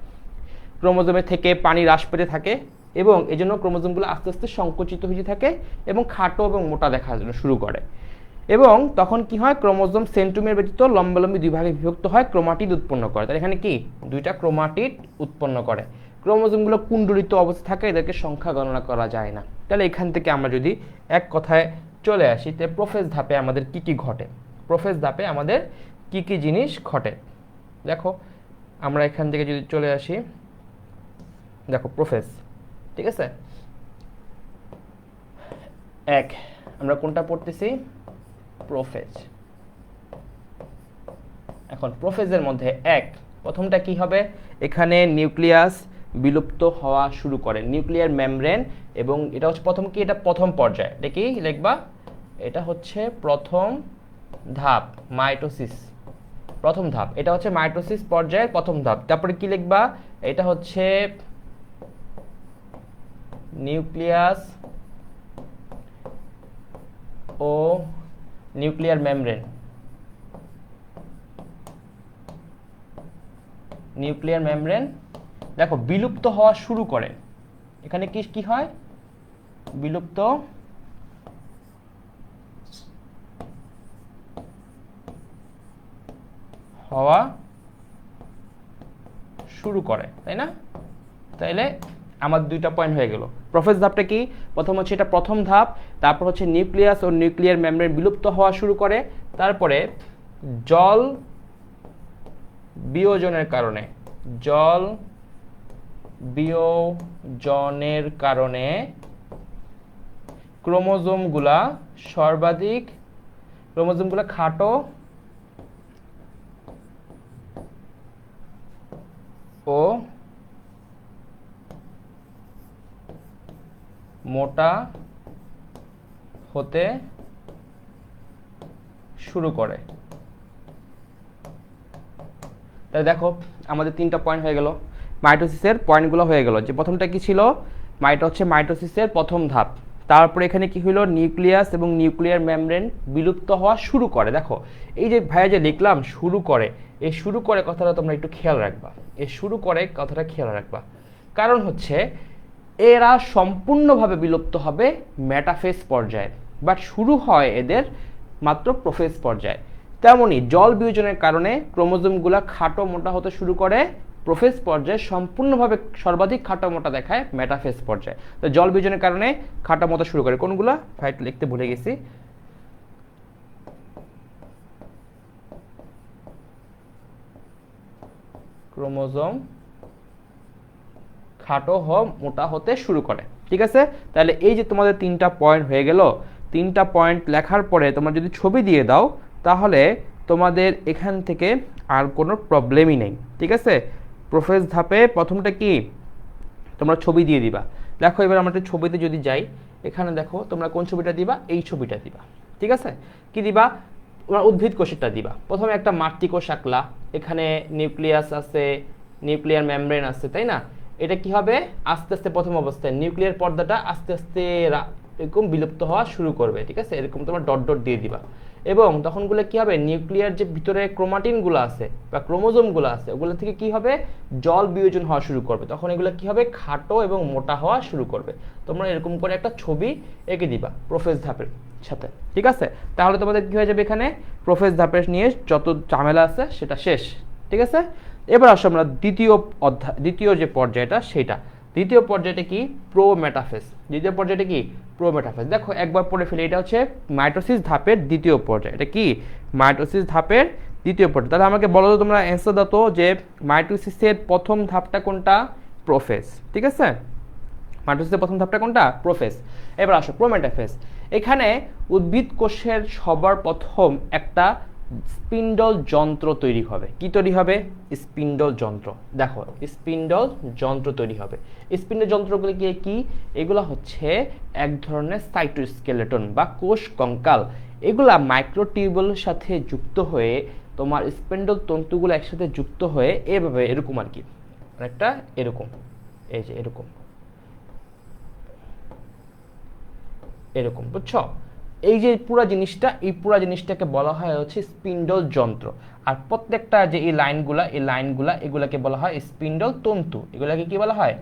ক্রোমোজোমের থেকে পানি হ্রাস পেতে থাকে, এবং এই জন্য ক্রোমোজোমগুলো আস্তে আস্তে সংকুচিত হয়ে থাকে এবং খাটো এবং মোটা দেখা শুরু করে। এবং তখন কি হয়, ক্রোমোজোম সেন্ট্রোমিয়ার ব্যতীত লম্বালম্বি 2 ভাগে বিভক্ত হয়, ক্রোমাটিড উৎপন্ন করে। তাহলে এখানে কি, 2টা ক্রোমাটিড উৎপন্ন করে। ক্রোমোজোমগুলো কুণ্ডলিত অবস্থায় থাকে, এদেরকে সংখ্যা গণনা করা যায় না। তাহলে এখান থেকে আমরা যদি এক কথায় চলে আসি, তাহলে প্রোফেজ ধাপে আমাদের কি কি ঘটে। প্রোফেজ ধাপে আমাদের কি কি জিনিস ঘটে, দেখো আমরা এখান থেকে যদি চলে আসি, দেখো প্রোফেজ, ঠিক আছে? আমরা কোনটা পড়তেছি, প্রোফেজ। এখন প্রোফেজের মধ্যে প্রথমটা কি হবে, এখানে নিউক্লিয়াস বিলুপ্ত হওয়া শুরু করে, নিউক্লিয়ার মেমব্রেন। এবং এটা হচ্ছে প্রথম কি, এটা প্রথম পর্যায়। এটা কি লিখবা, এটা হচ্ছে প্রথম ধাপ, মাইটোসিস প্রথম ধাপ। এটা হচ্ছে মাইটোসিস পর্যায়ের প্রথম ধাপ। তারপরে কি লিখবা, এটা হচ্ছে নিউক্লিয়াস ও নিউক্লিয়ার মেমব্রেন। নিউক্লিয়ার মেমব্রেন দেখো বিলুপ্ত হওয়া শুরু করে। এখানে কি কি হয়, বিলুপ্ত হওয়া শুরু করে, তাই না? তাইলে আমার 2টা পয়েন্ট হয়ে গেল। প্রোফেজ ধাপটা কি, প্রথম হচ্ছে এটা প্রথম ধাপ, তারপর হচ্ছে নিউক্লিয়াস ও নিউক্লিয়ার মেমব্রেন বিলুপ্ত হওয়া শুরু করে, তারপরে জল বিয়োজনের কারণে, জল বিয়োজনের কারণে ক্রোমোজোমগুলা খাটো মোটা হতে শুরু করে। তাহলে দেখো আমাদের 3টা পয়েন্ট হয়ে গেল, মাইটোসিসের পয়েন্টগুলো হয়ে গেল। যে প্রথমটা কি ছিল, মাইটোসিসের প্রথম ধাপ। তারপরে এখানে কি হলো, নিউক্লিয়াস এবং নিউক্লিয়ার মেমব্রেন বিলুপ্ত হওয়া শুরু করে। দেখো এই যে ভাইয়া যে লিখলাম শুরু করে, এই শুরু করে কথাটা তোমরা একটু খেয়াল রাখবা, এই শুরু করে কথাটা খেয়াল রাখবা। কারণ হচ্ছে এরা সম্পূর্ণভাবে বিলুপ্ত হবে মেটাফেজ পর্যায়ে, বাট শুরু হয় এদের মাত্র প্রোফেজ পর্যায়ে। তেমনি জল বিয়োজনের কারণে ক্রোমোজোমগুলো খাটো মোটা হতে শুরু করে প্রোফেজ পর্যায়ে, সম্পূর্ণভাবে সর্বাধিক খাটো মোটা দেখায় মেটাফেজ পর্যায়ে। তো জল বিয়োজনের কারণে খাটো মোটা শুরু করে কোনগুলা, ভাই একটু লিখতে ভুলে গেছি, ক্রোমোজোম খাটো মোটা হতে শুরু করে। ঠিক আছে, তাহলে এই যে তোমাদের 3টা পয়েন্ট হয়ে গেল। 3টা পয়েন্ট লেখার পরে তোমরা যদি ছবি দিয়ে দাও তাহলে তোমাদের এখান থেকে আর কোনো প্রবলেমই নেই। ঠিক আছে, প্রোফেজ ধাপে প্রথমটা কি, তোমরা ছবি দিয়ে দিবা। দেখো এবার আমরা একটা ছবিতে যদি যাই, এখানে দেখো তোমরা কোন ছবিটা দিবা, এই ছবিটা দিবা। ঠিক আছে, কি দিবা, তোমরা উদ্ভিদ কোষেরটা দিবা। প্রথমে একটা মাতৃকোষ আঁকলা, এখানে নিউক্লিয়াস আছে, নিউক্লিয়ার মেমব্রেন আছে, তাই না? এটা কি হবে, আস্তে আস্তে প্রথম অবস্থায় নিউক্লিয়ার পর্দাটা আস্তে আস্তে এরকম বিলুপ্ত হওয়া শুরু করবে। ঠিক আছে, এরকম তোমরা ডট ডট দিয়ে দিবা। এবং তখনগুলো কি হবে, নিউক্লিয়ার যে ভিতরে ক্রোমাটিনগুলো আছে বা ক্রোমোজোমগুলো আছে, ওগুলো থেকে কি হবে, জল বিয়োজন হওয়া শুরু করবে। তখন এগুলো কি হবে, খাটো এবং মোটা হওয়া শুরু করবে। তোমরা এরকম করে একটা ছবি এঁকে দিবা প্রোফেজ ধাপের সাথে। ঠিক আছে, তাহলে তোমাদের কি হয়ে যাবে, এখানে প্রোফেজ ধাপের নিয়ে যত ঝামেলা আছে সেটা শেষ। ঠিক আছে, এবার আসো আমরা দ্বিতীয় যে পর্যায়টা সেটা। দ্বিতীয় পর্যায়টা কি, প্রোমেটাফেজ। দ্বিতীয় পর্যায়টা কি, প্রোমেটাফেজ। দেখো একবার পড়ে ফেলি, এটা হচ্ছে মাইটোসিস ধাপের দ্বিতীয় পর্যায়। এটা কি, মাইটোসিস ধাপের দ্বিতীয় পর্যায়। তাহলে আমাকে বলো তো, তোমরা অ্যান্সার দাও তো, যে মাইটোসিসের প্রথম ধাপটা কোনটা, প্রোফেজ। ঠিক আছে, মাইটোসিসের প্রথম ধাপটা কোনটা, প্রোফেজ। এবার আসো প্রোমেটাফেজ। এখানে উদ্ভিদ কোষের সবার প্রথম একটা স্পিন্ডল যন্ত্র তৈরি হবে। কি তৈরি হবে, স্পিন্ডল যন্ত্র। দেখো স্পিন্ডল যন্ত্র তৈরি হবে। স্পিন্ডল যন্ত্রগুলো কি, এগুলো হচ্ছে এক ধরনের সাইটোস্কেলেটন বা কোষ কঙ্কাল। এগুলা মাইক্রোটিউবুলের সাথে যুক্ত হয়ে তোমার স্পিন্ডল তন্তুগুলো একসাথে যুক্ত হয়ে এভাবে এরকম আর কি, একটা এরকম, এই যে এরকম এরকম, বুঝছো? এই যে পুরো জিনিসটা, এই পুরো জিনিসটাকে বলা হয় হচ্ছে স্পিন্ডল যন্ত্র। আর প্রত্যেকটা যে এই লাইনগুলা এগুলাকে বলা হয় স্পিন্ডল তন্তু। এগুলাকে কি বলা হয়,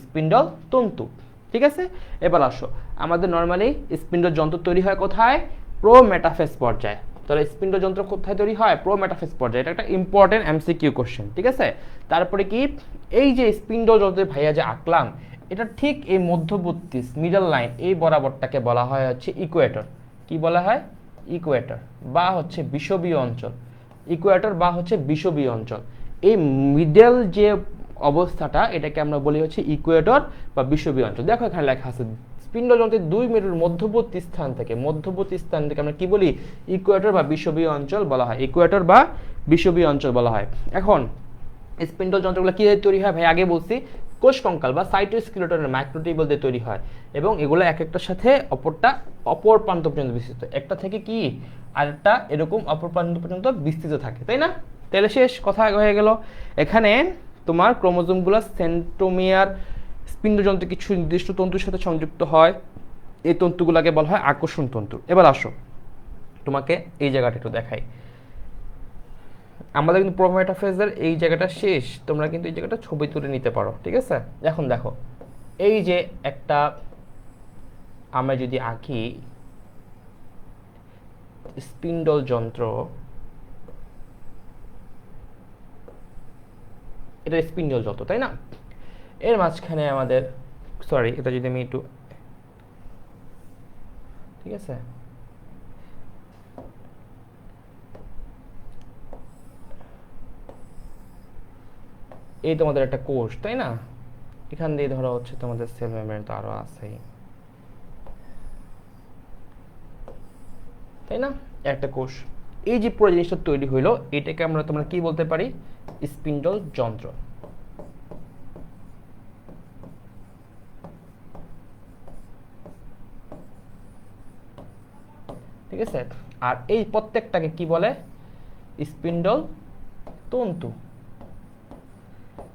স্পিন্ডল তন্তু। ঠিক আছে, এবার আসো, আমাদের নর্মালি স্পিন্ডল যন্ত্র তৈরি হয় কোথায়, প্রোমেটাফেজ পর্যায়ে। তাহলে স্পিন্ডল যন্ত্র কোথায় তৈরি হয়, প্রোমেটাফেজ পর্যায়ে। এটা একটা ইম্পর্টেন্ট এমসিকিউ কোশ্চেন। ঠিক আছে, তারপরে কি, এই যে স্পিন্ডল যন্ত্রের ভাইয়া যে আঁকলাম, এটা ঠিক এই মধ্যবর্তী মিডল লাইন, এই বরাবরটাকে বলা হয় হচ্ছে ইকুয়েটর। কি বলা হয়, ইকুয়েটর বা হচ্ছে বিষুবীয় অঞ্চল। ইকুয়েটর বা হচ্ছে বিষুবীয় অঞ্চল। এই মিডল যে অবস্থাটা, এটাকে আমরা বলি হচ্ছে ইকুয়েটর বা বিষুবীয় অঞ্চল। দেখো এখানে লেখা আছে, স্পিন্ডল যন্ত্রের 2 মেরুর মধ্যবর্তী স্থান থেকে আমরা কি বলি, ইকুয়েটর বা বিষুবীয় অঞ্চল বলা হয়। ইকুয়েটর বা বিষুবীয় অঞ্চল বলা হয়। এখন স্পিন্ডল যন্ত্রগুলো কি তৈরি হয়, ভাই আগে বলছি, কোষ কঙ্কাল বা সাইটোস্কেলেটনের মাইক্রোটিউবুল দিয়ে তৈরি হয়। এবং এগুলো এক একটার সাথে অপর প্রান্ত পর্যন্ত বিস্তৃত, একটা থেকে কি আরেকটা এরকম অপর প্রান্ত পর্যন্ত বিস্তৃত থাকে, তাই না? তাহলে শেষ কথা হয়ে গেল। এখানে তোমার ক্রোমোজোমগুলো সেন্ট্রোমিয়ার স্পিন্ডল যন্ত্রে কিছু নির্দিষ্ট তন্তুর সাথে সংযুক্ত হয়। এই তন্তুগুলোকে বলা হয় আকর্ষণ তন্তু। এবার আসো, তোমাকে এই জায়গাটা একটু দেখাই। আমাদের কিন্তু প্রোমেটাফেজের এই জায়গাটা শেষ, তোমরা কিন্তু এই জায়গাটা ছবি তুলে নিতে পারো। ঠিক আছে, এখন দেখো এই যে একটা, আমরা যদি আঁকি স্পিন্ডল যন্ত্র, এটা স্পিন্ডল যন্ত্র, তাই না? এর মাঝখানে আমাদের, সরি, এটা যদি আমি একটু, ঠিক আছে, এই তোমাদের একটা কোষ, তাই না? এখান দিয়ে ধরো হচ্ছে তোমাদের সেল মেমব্রেন তো আরো আছেই, তাই না? একটা কোষ। এই যে পুরো জিনিসটা তৈরি হইলো, এটাকে তোমরা কি বলতে পারি, স্পিন্ডল যন্ত্র। ঠিক আছে। আর এই প্রত্যেকটাকে কি বলে? স্পিন্ডল তন্তু।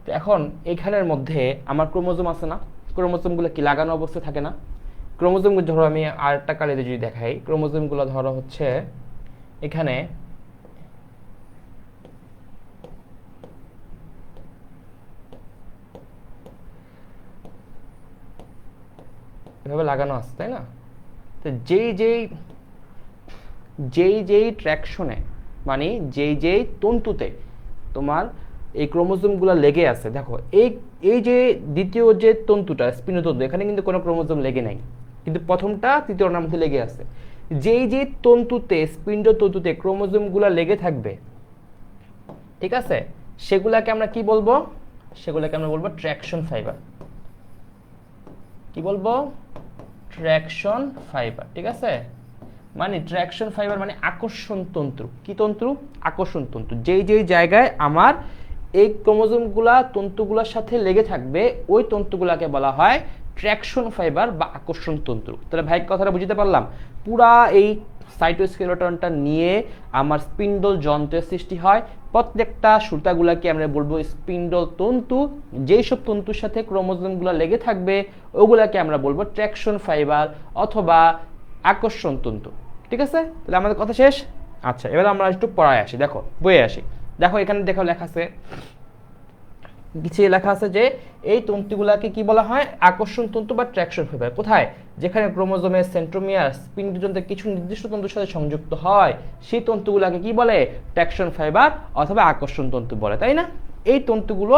তো এখন এইখানের মধ্যে আমার ক্রোমোজোম আছে না? ক্রোমোজোমগুলো কি লাগানো অবস্থায় থাকে না? ক্রোমোজোমগুলো ধরো আমি আরেকটা কালিতে যদি দেখাই, ক্রোমোজোমগুলো ধরো হচ্ছে এখানে এভাবে লাগানো আছে, তাই না? তো যেই যেই যেই যেই ট্র্যাকশনে, মানে যেই যেই তন্তুতে তোমার এই ক্রোমোজোমগুলো লেগে আছে, দেখো এই এই যে দ্বিতীয় যে তন্তুটা স্পিন্ডতন্তু, এখানে কিন্তু কোনো ক্রোমোজোম লেগে নাই, কিন্তু প্রথমটা তৃতীয়টার মধ্যে লেগে আছে। যেই যে তন্তুতে স্পিন্ডতন্তুতে ক্রোমোজোমগুলো লেগে থাকবে, ঠিক আছে, সেগুলাকে আমরা কি বলবো? সেগুলাকে আমরা বলবো ট্র্যাকশন ফাইবার। কি বলবো? ট্র্যাকশন ফাইবার, ঠিক আছে। মানে ট্র্যাকশন ফাইবার মানে আকর্ষণ তন্তু। কি তন্তু? আকর্ষণ তন্তু। যেই যেই জায়গায় আমার এই ক্রোমোজোমগুলা তন্তুগুলোর সাথে লেগে থাকবে, ওই তন্তুগুলাকে বলা হয় ট্র্যাকশন ফাইবার বা আকর্ষণ তন্তু। তাহলে ভাই কথাটা বুঝতে পারলাম? পুরা এই সাইটোস্কেলেটনটা নিয়ে আমার স্পিন্ডল যন্ত্রের সৃষ্টি হয়। প্রত্যেকটা সুতাগুলাকে আমরা বলবো স্পিন্ডল তন্তু। যেই সব তন্তুর সাথে ক্রোমোজোমগুলো লেগে থাকবে, ওগুলাকে আমরা বলবো ট্র্যাকশন ফাইবার অথবা আকর্ষণ তন্তু। ঠিক আছে, তাহলে আমাদের কথা শেষ। আচ্ছা, এবার আমরা একটু পড়ায় আসি, দেখো বইয়ে আসি। দেখো এখানে দেখো লেখা আছে, কিছু লেখা আছে যে এই তন্তুগুলাকে কি বলা হয়? আকর্ষণ তন্তু বা ট্র্যাকশন ফাইবার। কোথায়? যেখানে ক্রোমোজোমের সেন্ট্রোমিয়ার স্পিন্ডযন্ত্রের কিছু নির্দিষ্ট তন্তুর সাথে সংযুক্ত হয়, সেই তন্তুগুলাকে কি বলে? ট্র্যাকশন ফাইবার অথবা আকর্ষণ তন্তু বলে, তাই না? এই তন্তুগুলো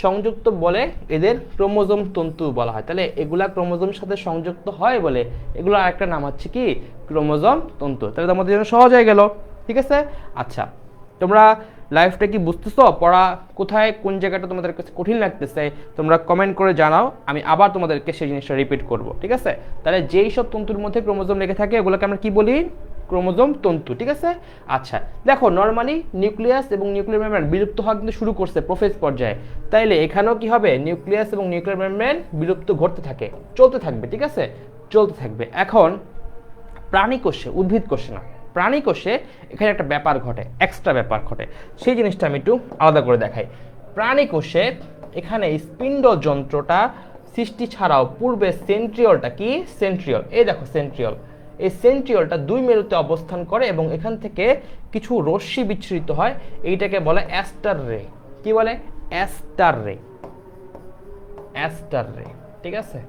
সংযুক্ত বলে এদের ক্রোমোজোম তন্তু বলা হয়। তাহলে এগুলা ক্রোমোজোমের সাথে সংযুক্ত হয় বলে এগুলো আরেকটা নাম হচ্ছে কি? ক্রোমোজোম তন্তু। তাহলে তোমাদের জন্য সহজ হয়ে গেল। ঠিক আছে। আচ্ছা, তোমরা লাইফটা কি বুঝতেছো? পড়া কোথায় কোন জায়গাটা তোমাদের কাছে কঠিন লাগতেছে তোমরা কমেন্ট করে জানাও, আমি আবার তোমাদেরকে সেই জিনিসটা রিপিট করব। ঠিক আছে। তাহলে যেই সব তন্তুর মধ্যে ক্রোমোজোম লেগে থাকে ওগুলোকে আমরা কি বলি? ক্রোমোজোম তন্তু। ঠিক আছে। আচ্ছা, দেখো নরমালি নিউক্লিয়াস এবং নিউক্লিয়ার মেমব্রেন বিলুপ্ত হওয়া কিন্তু শুরু করছে প্রোফেজ পর্যায়ে। তাইলে এখানেও কি হবে? নিউক্লিয়াস এবং নিউক্লিয়ার মেমব্রেন বিলুপ্ত ঘটতে থাকে, চলতে থাকবে। ঠিক আছে, চলতে থাকবে। এখন প্রাণী কোষে, উদ্ভিদ কোষে না, প্রাণী কোষে এখানে একটা ব্যাপার ঘটে, এক্সট্রা ব্যাপার ঘটে। সেই জিনিসটা আমি একটু আলাদা করে দেখাই। প্রাণী কোষে এখানে স্পিন্ডল যন্ত্রটা সৃষ্টি ছাড়াও পূর্বে সেন্ট্রিওলটা কি? সেন্ট্রিওল, এই দেখো সেন্ট্রিওল। এই সেন্ট্রিওলটা দুই মেরুতে অবস্থান করে এবং এখান থেকে কিছু রশ্মি বিচ্ছুরিত হয়, এইটাকে বলে অ্যাস্টার রে। কি বলে? অ্যাস্টার রে। অ্যাস্টার রে, ঠিক আছে।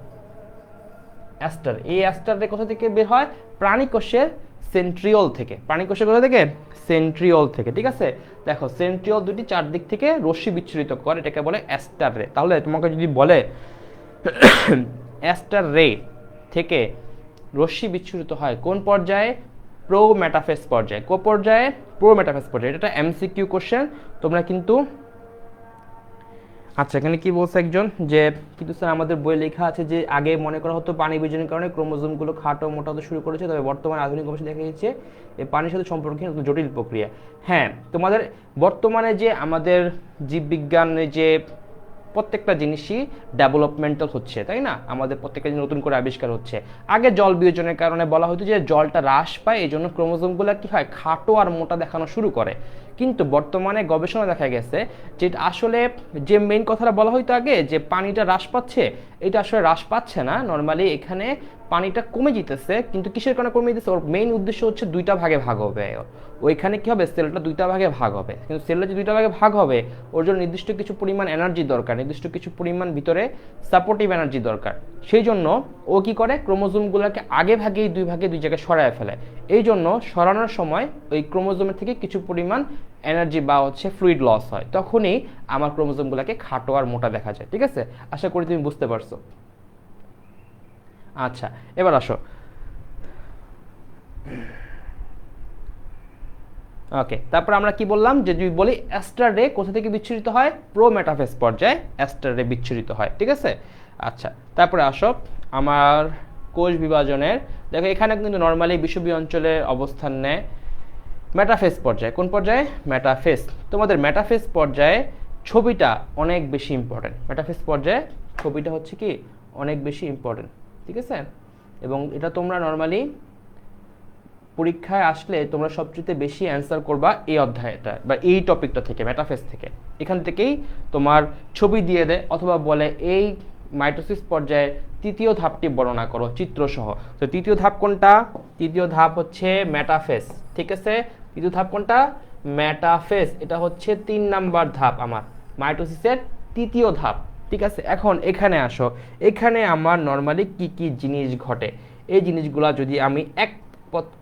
অ্যাস্টার, এই অ্যাস্টার রে কোথা থেকে বের হয়? প্রাণী কোষের সেন্ট্রিওল থেকে। প্রাণী কোষের কোথা থেকে? সেন্ট্রিওল থেকে। ঠিক আছে, দেখো সেন্ট্রিওল দুটি চারদিক থেকে রশ্মি বিচ্ছুরিত করে, এটাকে বলে অ্যাস্টার রে। তাহলে তোমাকে যদি বলে অ্যাস্টার রে থেকে রশ্মি বিচ্ছুরিত হয় কোন পর্যায়ে? প্রো মেটাফেজ পর্যায়ে। কোন পর্যায়ে? প্রো মেটাফেজ পর্যায়ে। এটা এমসিকিউ কোশ্চেন, তোমরা কিন্তু। আচ্ছা, এখানে কি বলছে একজন যে কিন্তু স্যার আমাদের বইয়ে লেখা আছে যে আগে মনে করা হতো পানি বিজনের কারণে ক্রোমোজোমগুলো খাটো মোটা হতে শুরু করেছে, তবে বর্তমানে আধুনিক গবেষণা দেখা গেছে এই পানির সাথে সম্পর্কিত জটিল প্রক্রিয়া। হ্যাঁ, তোমাদের বর্তমানে যে আমাদের জীববিজ্ঞানে যে প্রত্যেকটা জিনিসই ডেভেলপমেন্টাল হচ্ছে, তাই না? আমাদের প্রত্যেকটা জিনিস নতুন করে আবিষ্কার হচ্ছে। আগে জল বিয়োজনের কারণে বলা হতো যে জলটা হ্রাস পায়, এই জন্য ক্রোমোজোমগুলো কি হয়? খাটো আর মোটা দেখানো শুরু করে। কিন্তু বর্তমানে গবেষণা দেখা গেছে যে আসলে যে মেইন কথাটা বলা হয়তো আগে যে পানিটা হ্রাস পাচ্ছে, এটা আসলে হ্রাস পাচ্ছে না। নর্মালি এখানে পানিটা কমে যেতেছে, কিন্তু কিসের কারণে কমে যেতেছে? ওর মেইন উদ্দেশ্য হচ্ছে দুইটা ভাগে ভাগ হবে। ওইখানে কি হবে? সেলটা দুইটা ভাগে ভাগ হবে। কিন্তু সেলটা যে দুইটা ভাগে ভাগ হবে, ওর জন্য নির্দিষ্ট কিছু পরিমাণ এনার্জি দরকার, নির্দিষ্ট কিছু পরিমাণ ভিতরে সাপোর্টিভ এনার্জি দরকার। সেই জন্য ও কি করে? ক্রোমোজোমগুলোকে আগে ভাগেই দুই ভাগে দুই জায়গায় সরায় ফেলে। এই জন্য সরানোর সময় ওই ক্রোমোজোমের থেকে কিছু পরিমাণ এনার্জি বা হচ্ছে ফ্লুইড লস হয়, তখনই আমার ক্রোমোজোমগুলোকে খাটো আর মোটা দেখা যায়। ঠিক আছে, আশা করি তুমি বুঝতে পারছো। আচ্ছা, এবার আসো। ওকে, তারপর আমরা কি বললাম যে যদি বলি অ্যাস্টার রে কোথা থেকে বিচ্ছুরিত হয়? প্রো মেটাফেজ পর্যায়ে অ্যাস্টার রে বিচ্ছুরিত হয়। ঠিক আছে। আচ্ছা, তারপরে আসো আমার কোষ বিভাজনের। দেখো এখানে কিন্তু নর্মালি বিষুবীয় অঞ্চলে অবস্থান নেয় মেটাফেজ পর্যায়ে। কোন পর্যায়ে? মেটাফেজ। তোমাদের মেটাফেজ পর্যায়ে ছবিটা অনেক বেশি ইম্পর্টেন্ট। মেটাফেজ পর্যায়ে ছবিটা হচ্ছে কি? অনেক বেশি ইম্পর্টেন্ট। ঠিক আছে, এবং এটা তোমরা নর্মালি পরীক্ষায় আসলে তোমরা সবচেয়ে বেশি অ্যান্সার করবা এই অধ্যায়টা বা এই টপিকটা থেকে, মেটাফেজ থেকে। এখান থেকেই তোমার ছবি দিয়ে দেয় অথবা বলে এই মাইটোসিস পর্যায়ে তৃতীয় ধাপটি বর্ণনা করো চিত্রসহ। তো তৃতীয় ধাপ কোনটা? তৃতীয় ধাপ হচ্ছে মেটাফেজ, ঠিক আছে? তৃতীয় ধাপ কোনটা? মেটাফেজ। এটা হচ্ছে 3 নাম্বার ধাপ আমার মাইটোসিসের তৃতীয় ধাপ, ঠিক আছে? এখন এখানে আসো, এখানে আমার নর্মালি কি কি জিনিস ঘটে, এই জিনিসগুলা যদি আমি এক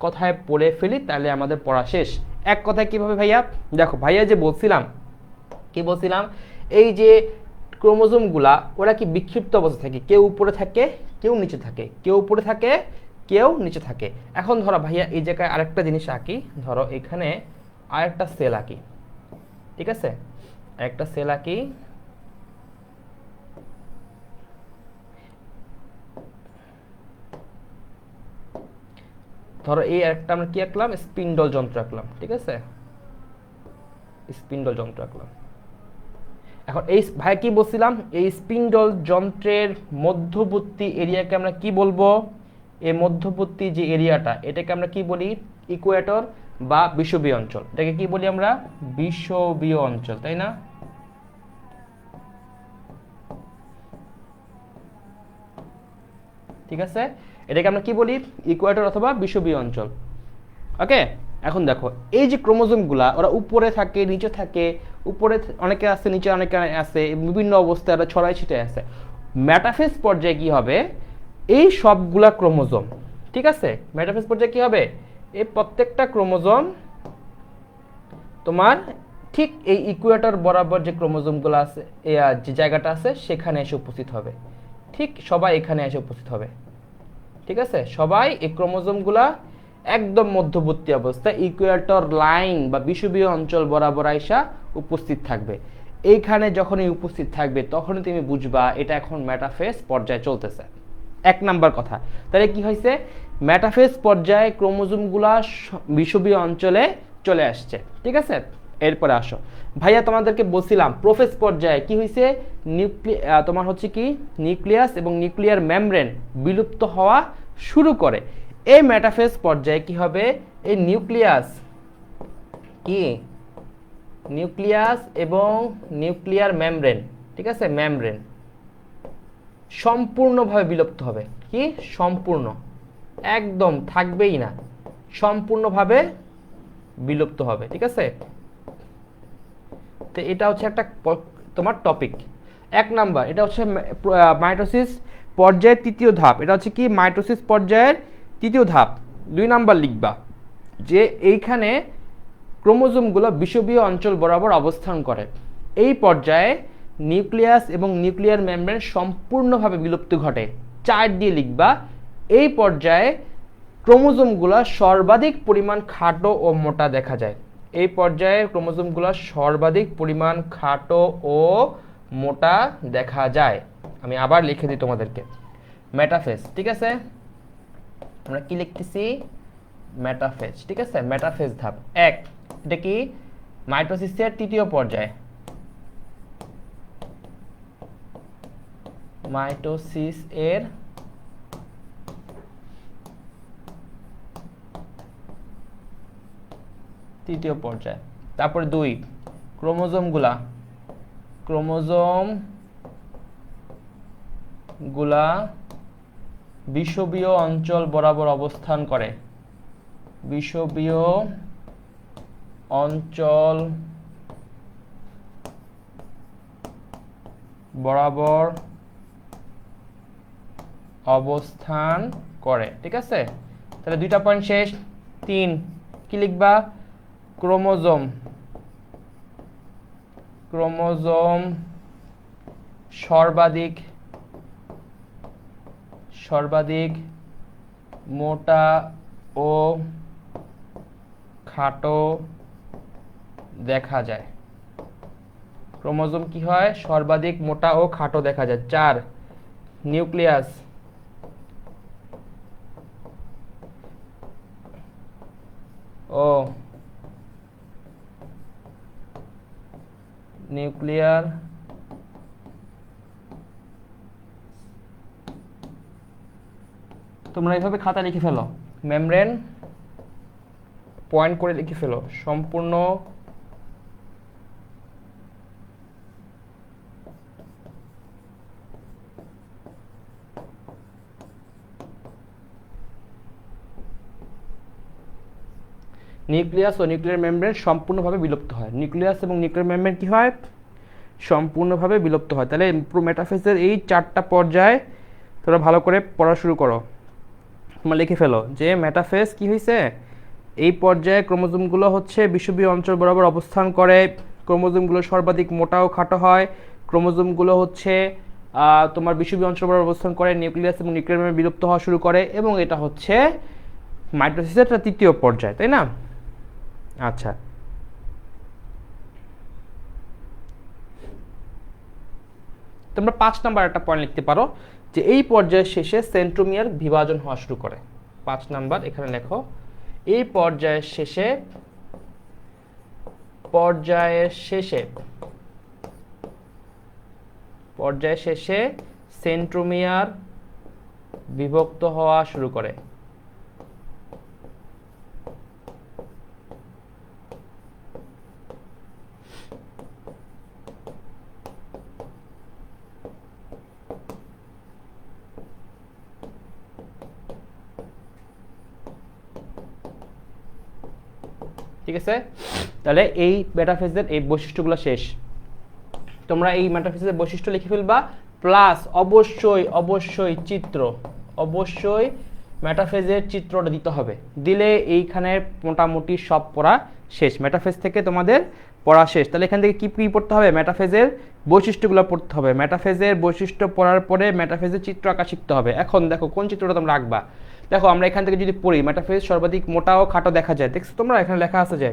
কথায় পড়ে ফেলি তাহলে আমাদের পড়া শেষ। এক কথায় কিভাবে ভাইয়া? দেখো ভাইয়া যে বলছিলাম, কি বলছিলাম, এই যে ক্রোমোজোমগুলা ওরা কি বিক্ষিপ্ত অবস্থা থাকে, কেউ উপরে থাকে কেউ নিচে থাকে, কেউ উপরে থাকে কেউ নিচে থাকে। এখন ধরো ভাইয়া এই জায়গায় আরেকটা জিনিস আঁকি, ধরো এখানে আরেকটা সেল আঁকি, ঠিক আছে? একটা সেল আঁকি, ধরো এই একটা আমরা কি আঁকলাম? স্পিন্ডল যন্ত্র আঁকলাম, ঠিক আছে? স্পিন্ডল যন্ত্র আঁকলাম। এখন এই ভাই কি বলছিলাম, এই স্পিন্ডল যন্ত্রের মধ্যবর্তী এরিয়াকে আমরা কি বলবো? এই মধ্যবর্তী যে এরিয়াটা এটাকে আমরা কি বলি? ইকুয়েটর বা বিষুবীয় অঞ্চল। এটাকে কি বলি আমরা? বিষুবীয় অঞ্চল, তাই না? ঠিক আছে, এটাকে আমরা কি বলি? ইকুয়েটর অথবা বিষুবীয় অঞ্চল। ওকে, এখন দেখো এই যে ক্রোমোজোমগুলা ওরা উপরে থাকে নিচে থাকে, উপরে অনেকে আছে নিচে অনেকে আছে, বিভিন্ন অবস্থায় ওরা ছড়াই ছিটে আছে। মেটাফেজ পর্যায়ে কি হবে? এই সবগুলা ক্রোমোজোম, ঠিক আছে, মেটাফেজ পর্যায়ে কি হবে? এই প্রত্যেকটা ক্রোমোজোম তোমার ঠিক এই ইকুয়েটর বরাবর যে ক্রোমোজোমগুলো আছে, যে জায়গাটা আছে সেখানে এসে উপস্থিত হবে। ঠিক সবাই এখানে এসে উপস্থিত হবে, ঠিক আছে? সবাই এই ক্রোমোজোমগুলা একদম মধ্যবর্তী অবস্থায় ইকুয়েটর লাইন বা বিষুবীয় অঞ্চল বরাবর আইসা উপস্থিত থাকবে। এইখানে যখনই উপস্থিত থাকবে তখনই তুমি বুঝবা এটা এখন মেটাফেজ পর্যায়ে চলতেছে। এক নাম্বার কথা, তাহলে কি হয়েছে? মেটাফেজ পর্যায়ে ক্রোমোজোমগুলা বিষুবীয় অঞ্চলে চলে আসছে, ঠিক আছে? এরপরে আসো ভাইয়া, তোমাদেরকে বলছিলাম প্রোফেজ পর্যায়ে কি হয়েছে? তোমার হচ্ছে কি নিউক্লিয়াস এবং নিউক্লিয়ার মেমব্রেন বিলুপ্ত হওয়া শুরু করে। এই মেটাফেজ পর্যায়ে কি হবে? এই নিউক্লিয়াস কি, নিউক্লিয়াস এবং নিউক্লিয়ার মেমব্রেন, ঠিক আছে, মেমব্রেন সম্পূর্ণভাবে বিলুপ্ত হবে। কি? সম্পূর্ণ, একদম থাকবেই না, সম্পূর্ণভাবে বিলুপ্ত হবে, ঠিক আছে? তো এটা হচ্ছে একটা তোমার টপিক। এক নাম্বার এটা হচ্ছে মাইটোসিস পর্যায়ের তৃতীয় ধাপ, এটা হচ্ছে কি মাইটোসিস পর্যায়ের তৃতীয় ধাপ। 2 নাম্বার লিখবা যে এইখানে ক্রোমোজোমগুলো বিষুবীয় অঞ্চল বরাবর অবস্থান করে। এই পর্যায়ে নিউক্লিয়াস এবং নিউক্লিয়ার মেমব্রেন সম্পূর্ণভাবে বিলুপ্তি ঘটে। 4 দিয়ে লিখবা এই পর্যায়ে ক্রোমোজোমগুলো সর্বাধিক পরিমাণ খাটো ও মোটা দেখা যায়। এই পর্যায়ে ক্রোমোজোমগুলো সর্বাধিক পরিমাণ খাটো ও মোটা দেখা যায়। আমি আবার লিখে দিই তোমাদেরকে, মেটাফেজ, ঠিক আছে? আমরা কি লিখতেছি? মেটাফেজ, ঠিক আছে? মেটাফেজ ধাপ 1, এটা কি মাইটোসিসের তৃতীয় পর্যায়, মাইটোসিস এর তৃতীয় পর্যায়। তারপর 2, ক্রোমোজোমগুলা বিষুবীয় অঞ্চল বরাবর অবস্থান করে। বিষুবীয় অঞ্চল বরাবর অবস্থান করে, ঠিক আছে? তাহলে 2টা পয়েন্ট শেষ। 3 কি লিখবা? ক্রোমোজোম সর্বাধিক মোটা ও খাটো দেখা যায়। ক্রোমোজোম কি হয়? সর্বাধিক মোটা ও খাটো দেখা যায়। 4, নিউক্লিয়াস ও নিউক্লিয়ার তোমরা এইভাবে খাতা লিখে ফেলো, মেমব্রেন পয়েন্ট করে লিখে ফেলো, সম্পূর্ণ নিউক্লিয়াস ও নিউক্লিয়ার মেমব্রেন সম্পূর্ণভাবে বিলুপ্ত হয়। নিউক্লিয়াস এবং নিউক্লিয়ার মেমব্রেন কি হয়? সম্পূর্ণভাবে বিলুপ্ত হয়। তাহলে পুরো মেটাফেজের এই 4টা পর্যায় তোমরা ভালো করে পড়া শুরু করো। তোমরা লিখে ফেলো যে মেটাফেজ কি হয়েছে, এই পর্যায়ে ক্রোমোজোমগুলো হচ্ছে বিষুবীয় অঞ্চল বরাবর অবস্থান করে, ক্রোমোজোমগুলো সর্বাধিক মোটা ও খাটো হয়, ক্রোমোজোমগুলো হচ্ছে তোমার বিষুবীয় অঞ্চল বরাবর অবস্থান করে, নিউক্লিয়াস এবং নিউক্লিয়ার মেমব্রেন বিলুপ্ত হওয়া শুরু করে, এবং এটা হচ্ছে মাইটোসিসের 3য় পর্যায়, তাই না? আচ্ছা, তোমরা 5 নাম্বার একটা পয়েন্ট লিখতে পারো যে এই পর্যায়ের শেষে সেন্ট্রোমিয়ার বিভাজন হওয়া শুরু করে। 5 নাম্বার এখানে লেখো, এই পর্যায়ের শেষে সেন্ট্রোমিয়ার বিভক্ত হওয়া শুরু করে। ঠিক আছে, তাহলে এই মেটাফেজের এই বৈশিষ্ট্যগুলো শেষ। তোমরা এই মেটাফেজের বৈশিষ্ট্য লিখে ফেলবা, প্লাস অবশ্যই চিত্র, অবশ্যই মেটাফেজের চিত্রটা দিতে হবে। দিলে এইখানে মোটামুটি সব পড়া শেষ, মেটাফেজ থেকে তোমাদের পড়া শেষ। তাহলে এখান থেকে কি পড়তে হবে? মেটাফেজের বৈশিষ্ট্যগুলো পড়তে হবে। মেটাফেজের বৈশিষ্ট্য পড়ার পরে মেটাফেজের চিত্র আঁকা শিখতে হবে। এখন দেখো কোন চিত্রটা তোমরা আঁকবা। দেখো আমরা এখান থেকে যদি পড়ি, মেটাফেজ সর্বাধিক মোটা ও খাটো দেখা যায়, দেখছো তোমরা এখানে লেখা আছে যে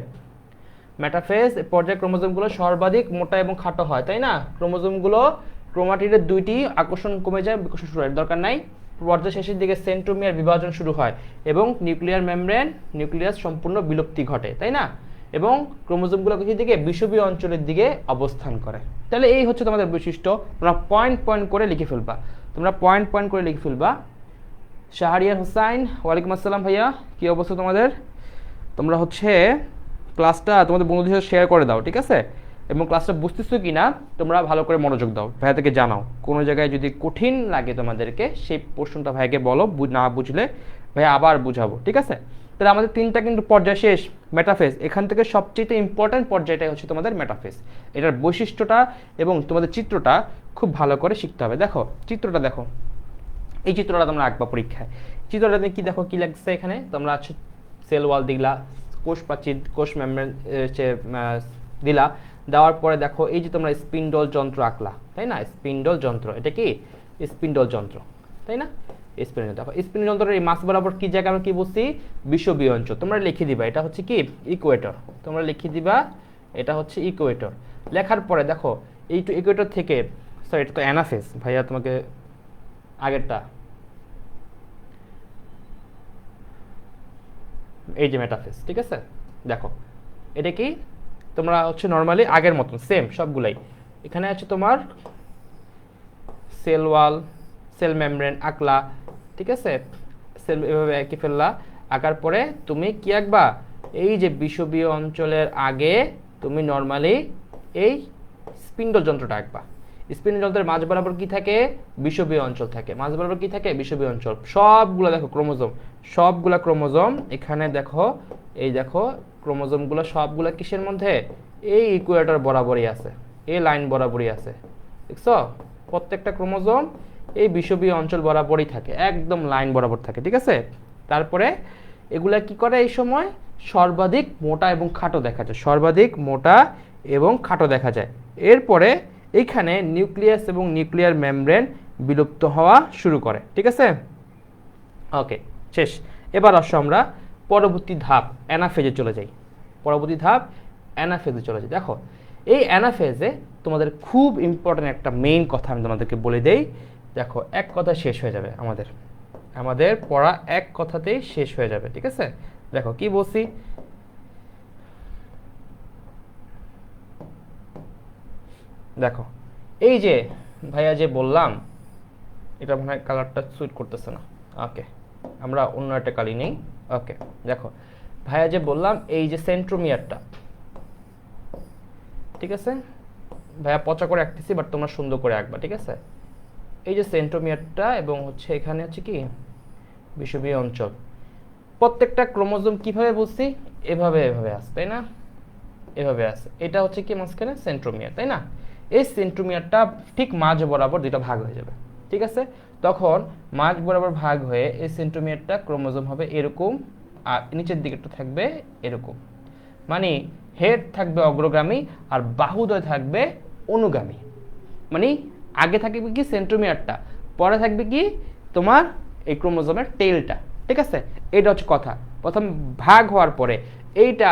মেটাফেজ পর্যায়ে ক্রোমোজোমগুলো সর্বাধিক মোটা এবং খাটো হয়, তাই না? ক্রোমোজোমগুলো ক্রোমাটিডের 2টি আকর্ষণ কমে যায়, বিকর্ষণ শুরু হয়, দরকার নাই। পর্যায় শেষের দিকে সেন্ট্রোমিয়ার বিভাজন শুরু হয় এবং নিউক্লিয়ার মেমব্রেন, নিউক্লিয়াস সম্পূর্ণ বিলুপ্তি ঘটে, তাই না? এবং ক্রোমোজোমগুলো কিছু দিকে বিষুবীয় অঞ্চলের দিকে অবস্থান করে। তাহলে এই হচ্ছে তোমাদের বৈশিষ্ট্য। তোমরা পয়েন্ট করে লিখে ফেলবা, করে লিখে ফেলবা। শাহরিয়ার হোসাইন, ওয়ালাইকুম আসসালাম ভাইয়া, কি অবস্থা তোমাদের? তোমরা হচ্ছে ক্লাসটা তোমাদের বন্ধুদের সাথে শেয়ার করে দাও, ঠিক আছে? এবং ক্লাসটা বুঝতেছো কি না তোমরা ভালো করে মনোযোগ দাও, ভাইয়া থেকে জানাও। কোনো জায়গায় যদি কঠিন লাগে তোমাদেরকে, সেই প্রশ্নটা ভাইকে বলো, না বুঝলে ভাইয়া আবার বুঝাবো, ঠিক আছে? তাহলে আমাদের 3টা কিন্তু পর্যায় শেষ। মেটাফেজ, এখান থেকে সবচেয়ে ইম্পর্ট্যান্ট পর্যায়টাই হচ্ছে তোমাদের মেটাফেজ। এটার বৈশিষ্ট্যটা এবং তোমাদের চিত্রটা খুব ভালো করে শিখতে হবে। দেখো চিত্রটা দেখো, এই চিত্রটা তোমরা আঁকবা পরীক্ষায়। চিত্রটা কি দেখো, কি লাগছে এখানে? তোমরা সেল ওয়াল দিলা, কোষ প্রাচীর, কোষ মেমব্রেন দিলা, দেওয়ার পরে দেখো এই যে তোমরা স্পিন্ডল যন্ত্র আঁকলা, তাই না? স্পিন্ডল যন্ত্র, এটা কি স্পিন্ডল যন্ত্র, তাই না? স্পিন্ডল, দেখো স্পিন্ডল যন্ত্রের এই মাছ বরাবর কি জায়গা আমরা কি বলছি? বিষুবীয় অঞ্চল। তোমরা লিখে দিবা এটা হচ্ছে কি ইকুয়েটর, তোমরা লিখে দিবা এটা হচ্ছে ইকুয়েটর। লেখার পরে দেখো এই ইকুয়েটর থেকে, সরি এটা তো অ্যানাফেজ ভাইয়া, তোমাকে আগেরটা, এই যে মেটাফেজ, ঠিক আছে? দেখো এটা কি তোমরা হচ্ছে নর্মালি আগের মতন সেম সবগুলাই। এখানে আছে তোমার সেল ওয়াল, সেল মেমব্রেন আঁকলা, ঠিক আছে? সেল এভাবে এঁকে ফেললা। আঁকার পরে তুমি কি আঁকবা? এই যে বিষুবীয় অঞ্চলের আগে তুমি নর্মালি এই স্পিন্ডল যন্ত্রটা আঁকবা। স্পিন্ডল যন্ত্রের মাঝ বরাবর কি থাকে? বিষুবীয় অঞ্চল থাকে। মাঝ বরাবর কি থাকে? বিষুবীয় অঞ্চল। সবগুলো দেখো ক্রোমোজোম, সবগুলা ক্রোমোজোম এখানে দেখো, এই দেখো ক্রোমোজোমগুলো সবগুলা কিসের মধ্যে? এই ইকুয়েটর বরাবরই আছে, এই লাইন বরাবরই আছে, দেখছো? প্রত্যেকটা ক্রোমোজোম এই বিষুবীয় অঞ্চল বরাবরই থাকে, একদম লাইন বরাবর থাকে, ঠিক আছে? তারপরে এগুলা কি করে? এই সময় সর্বাধিক মোটা এবং খাটো দেখা যায়, সর্বাধিক মোটা এবং খাটো দেখা যায়। এরপরে এইখানে নিউক্লিয়াস এবং নিউক্লিয়ার মেমব্রেন বিলুপ্ত হওয়া শুরু করে, ঠিক আছে? ওকে, শেষ। এবার আসো আমরা পরবর্তী ধাপ অ্যানাফেজে চলে যাই। পরবর্তী ধাপ অ্যানাফেজে চলে যাই। দেখো এই অ্যানাফেজে তোমাদের খুব ইম্পর্টেন্ট একটা মেইন কথা আমি তোমাদেরকে বলে দেই। দেখো এক কথা শেষ হয়ে যাবে, আমাদের পড়া এক কথাতেই শেষ হয়ে যাবে, ঠিক আছে? দেখো কি বলছি, দেখো এই যে ভাইয়া যে বললাম, এটা মনে হয় কালারটা সুইট করতেছে না। ওকে, আমরা অন্য একটা কালি নেই। ওকে, দেখো ভাইয়া যে বললাম এই যে সেন্ট্রোমিয়ারটা, ঠিক আছে ভাইয়া পচা করে আঁকতেছি, বাট তোমরা সুন্দর করে আঁকবা, ঠিক আছে। এই যে সেন্ট্রোমিয়ারটা এবং হচ্ছে এখানে হচ্ছে কি বিষুবীয় অঞ্চল, প্রত্যেকটা ক্রোমোজোম কিভাবে বুঝছি, এভাবে এভাবে আসে, তাই না, এভাবে আসে। এটা হচ্ছে কি মাঝখানে সেন্ট্রোমিয়ার, তাই না। এই সেন্ট্রোমিয়ারটা ঠিক মাঝ বরাবর দুইটা ভাগ হয়ে যাবে, ঠিক আছে। তখন মাঝ বরাবর ভাগ হয়ে এই সেন্ট্রোমিয়ারটা ক্রোমোজোম হবে এরকম, আর নিচের দিকেটা থাকবে এরকম, মানে হেড থাকবে অগ্রগামী আর বাহুদ্বয় থাকবে অনুগামী। মানে আগে থাকবে কি সেন্ট্রোমিয়ারটা, পরে থাকবে কি তোমার এই ক্রোমোজোমের টেলটা, ঠিক আছে। এটা হচ্ছে কথা। প্রথম ভাগ হওয়ার পরে এইটা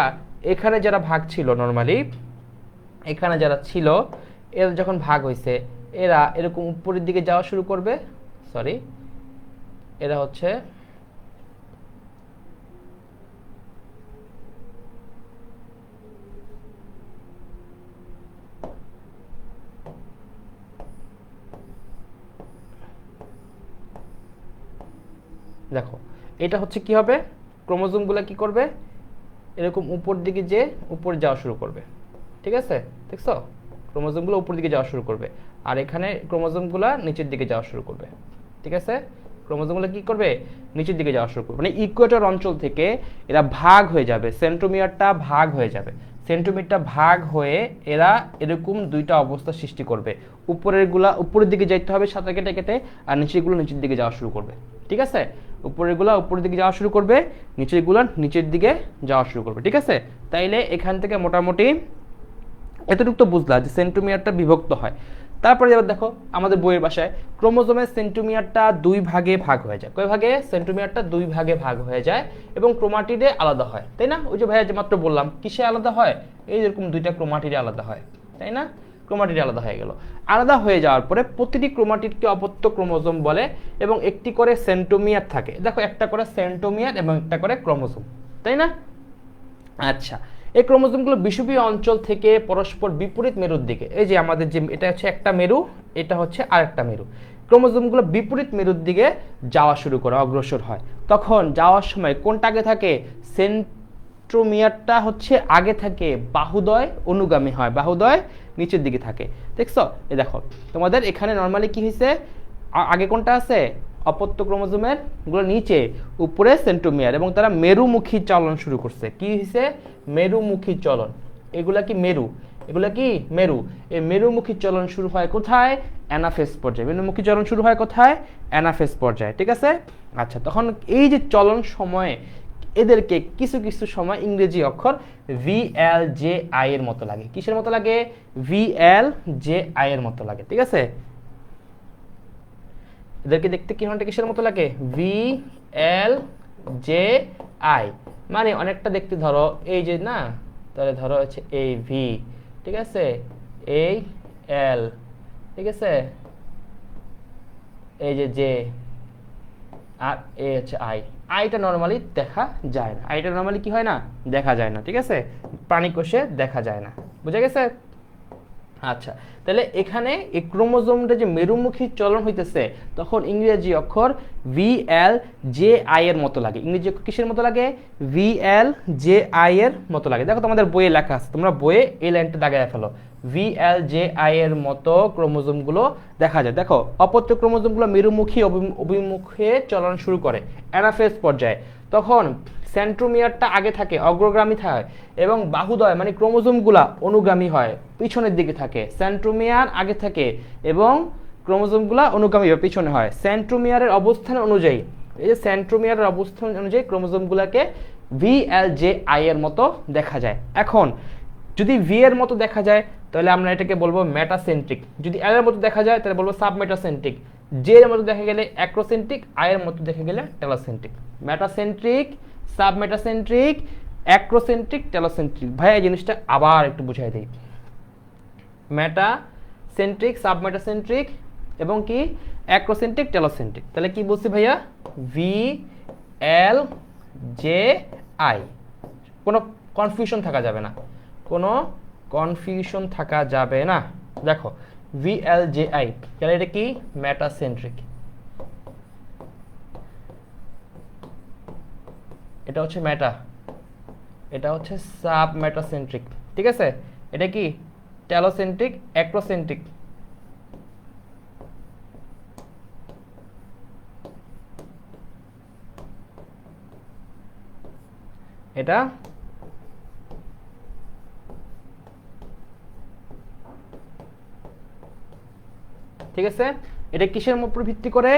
এখানে যারা ভাগ ছিল নর্মালি, এখানে যারা ছিল এরা যখন ভাগ হয়েছে এরা এরকম উপরের দিকে যাওয়া শুরু করবে, সরি এরা হচ্ছে দেখো এটা হচ্ছে কি হবে, ক্রোমোজোমগুলো কি করবে এরকম উপর দিকে যে উপরে যাওয়া শুরু করবে, ঠিক আছে। দেখছো ক্রোমোজোমগুলো উপর দিকে যাওয়া শুরু করবে, আর এখানে ক্রোমোজোমগুলো নিচের দিকে যাওয়া শুরু করবে, ঠিক আছে। ক্রোমোজোমগুলো কি করবে নিচের দিকে যাওয়া শুরু করবে, মানে ইকুয়েটর অঞ্চল থেকে এরা ভাগ হয়ে যাবে, সেন্ট্রোমিয়ারটা ভাগ হয়ে যাবে। সেন্ট্রোমিয়ারটা ভাগ হয়ে এরা এরকম দুইটা অবস্থা সৃষ্টি করবে, উপরের গুলা উপরের দিকে যাইতে হবে সাথে কেটে কেটে, আর নিচেরগুলো নিচের দিকে যাওয়া শুরু করবে, ঠিক আছে। উপরের গুলা উপরের দিকে যাওয়া শুরু করবে, নিচের গুলা নিচের দিকে যাওয়া শুরু করবে, ঠিক আছে। তাইলে এখান থেকে মোটামুটি এতটুকু তো বুঝলা যে সেন্ট্রোমিয়ারটা বিভক্ত হয়। তারপরে এবার দেখো আমাদের বইয়ের ভাষায় ক্রোমোজোমের সেন্ট্রোমিয়ারটা দুই ভাগে ভাগ হয়ে যায়, কয় ভাগে, সেন্ট্রোমিয়ারটা দুই ভাগে ভাগ হয়ে যায় এবং ক্রোমাটিডে আলাদা হয়, তাই না। ওই যে ভাইয়া যে মাত্র বললাম কিসে আলাদা হয়, এই যেরকম দুইটা ক্রোমাটিডে আলাদা হয়, তাই না। ক্রোমাটিড আলাদা হয়ে গেল, আলাদা হয়ে যাওয়ার পরে প্রতিটি ক্রোমাটিডকে অপত্য ক্রোমোজোম বলে এবং একটি করে সেন্ট্রোমিয়ার থাকে। দেখো একটা করে সেন্ট্রোমিয়ার এবং একটা করে ক্রোমোজোম, তাই না। আচ্ছা, এই ক্রোমোজোমগুলো বিষুবীয় অঞ্চল থেকে পরস্পর বিপরীত মেরুর দিকে, এই যে আমাদের যে এটা হচ্ছে একটা মেরু, এটা হচ্ছে আরেকটা মেরু, ক্রোমোজোমগুলো বিপরীত মেরুর দিকে যাওয়া শুরু করে, অগ্রসর হয়। তখন যাওয়ার সময় কোনটা আগে থাকে, সেন্ট্রোমিয়ারটা হচ্ছে আগে থাকে, বাহুদ্বয় অনুগামী হয়, বাহুদ্বয় নিচের দিকে থাকে। দেখছো এই দেখো তোমাদের এখানে নর্মালি কি হয়েছে, আগে কোনটা আছে অপত্য ক্রোমোজোমের গুলো নিচে, উপরে সেন্ট্রোমিয়ার, এবং তারা মেরুমুখী চলন শুরু করছে। কি হয়েছে, মেরুমুখী চলন। এগুলা কি মেরু, এগুলা কি মেরু। এই মেরুমুখী চলন শুরু হয় কোথায়, অ্যানাফেজ পর্যায়ে। মেরুমুখী চলন শুরু হয় কোথায়, অ্যানাফেজ পর্যায়ে, ঠিক আছে। আচ্ছা, তখন এই যে চলন সময়ে এদেরকে কিছু কিছু সময় ইংরেজি অক্ষর VLJI এর মতো লাগে। কিসের মতো লাগে, VLJI এর মতো লাগে, ঠিক আছে। এদেরকে দেখতে কি ঘন্টা কিসের মতো লাগে, VLJI, মানে অনেকটা দেখতে ধরো এই যে না, তাহলে ধরো হচ্ছে এই V, ঠিক আছে, এই L, ঠিক আছে, এই যে J, আর এ হচ্ছে I। আইটা নর্মালি দেখা যায় না, আইটা নর্মালি কি হয় না, দেখা যায় না, ঠিক আছে, প্রাণীকোষে দেখা যায় না, বুঝা গেছে। আচ্ছা, তাহলে এখানে এই ক্রোমোজোমটা যে মেরুমুখী চলন হইতেছে তখন ইংরেজি অক্ষর VLJI এর মতো লাগে। ইংরেজি অক্ষর কিসের মতো লাগে, VLJI এর মতো লাগে। দেখো তোমাদের বইয়ে লেখা আছে, তোমরা বইয়ে এই লাইনটা দাগায় ফেলো, VLJI এর মতো ক্রোমোজোমগুলো দেখা যায়। দেখো অপত্য ক্রোমোজোমগুলো মেরুমুখী অভিমুখে চলন শুরু করে অ্যানাফেজ পর্যায়ে, তখন সেন্ট্রোমিয়ারটা আগে থাকে, অগ্রগামী থাকে, এবং বাহুদ্বয় মানে ক্রোমোজোমগুলা অনুগামী হয়, পিছনের দিকে থাকে। সেন্ট্রোমিয়ার আগে থাকে এবং ক্রোমোজোমগুলা অনুগামী বা পিছনে হয় সেন্ট্রোমিয়ারের অবস্থান অনুযায়ী। এই যে সেন্ট্রোমিয়ারের অবস্থান অনুযায়ী ক্রোমোজোমগুলোকে VLJI এর মতো দেখা যায়। এখন যদি V এর মতো দেখা যায় তাহলে আমরা এটাকে বলবো মেটাসেন্ট্রিক, যদি L এর মতো দেখা যায় তাহলে বলবো সাবমেটাসেন্ট্রিক, J এর মতো দেখা গেলে অ্যাক্রোসেন্ট্রিক, I এর মতো দেখা গেলে telocentric. Metacentric, submetacentric, acrocentric, telocentric. ভাই এই জিনিসটা আবার একটু বুঝাই দিই, মেটাসেন্ট্রিক, সাবমেটাসেন্ট্রিক এবং কি অ্যাক্রোসেন্ট্রিক, টেলোসেন্ট্রিক। তাহলে কি বলছি ভাইয়া, VLJI, কোনো কনফিউশন থাকা যাবে না, কোনো কনফিউশন থাকা যাবে না। দেখো VLJI, তাহলে এটা কি মেটাসেন্ট্রিক, এটা হচ্ছে মেটা, এটা হচ্ছে সাব মেটাসেন্ট্রিক, ঠিক আছে। এটা কি টেলোসেন্ট্রিক, অ্যাক্রোসেন্ট্রিক। এটা ঠিক আছে। এটা কিসের উপর ভিত্তি করে?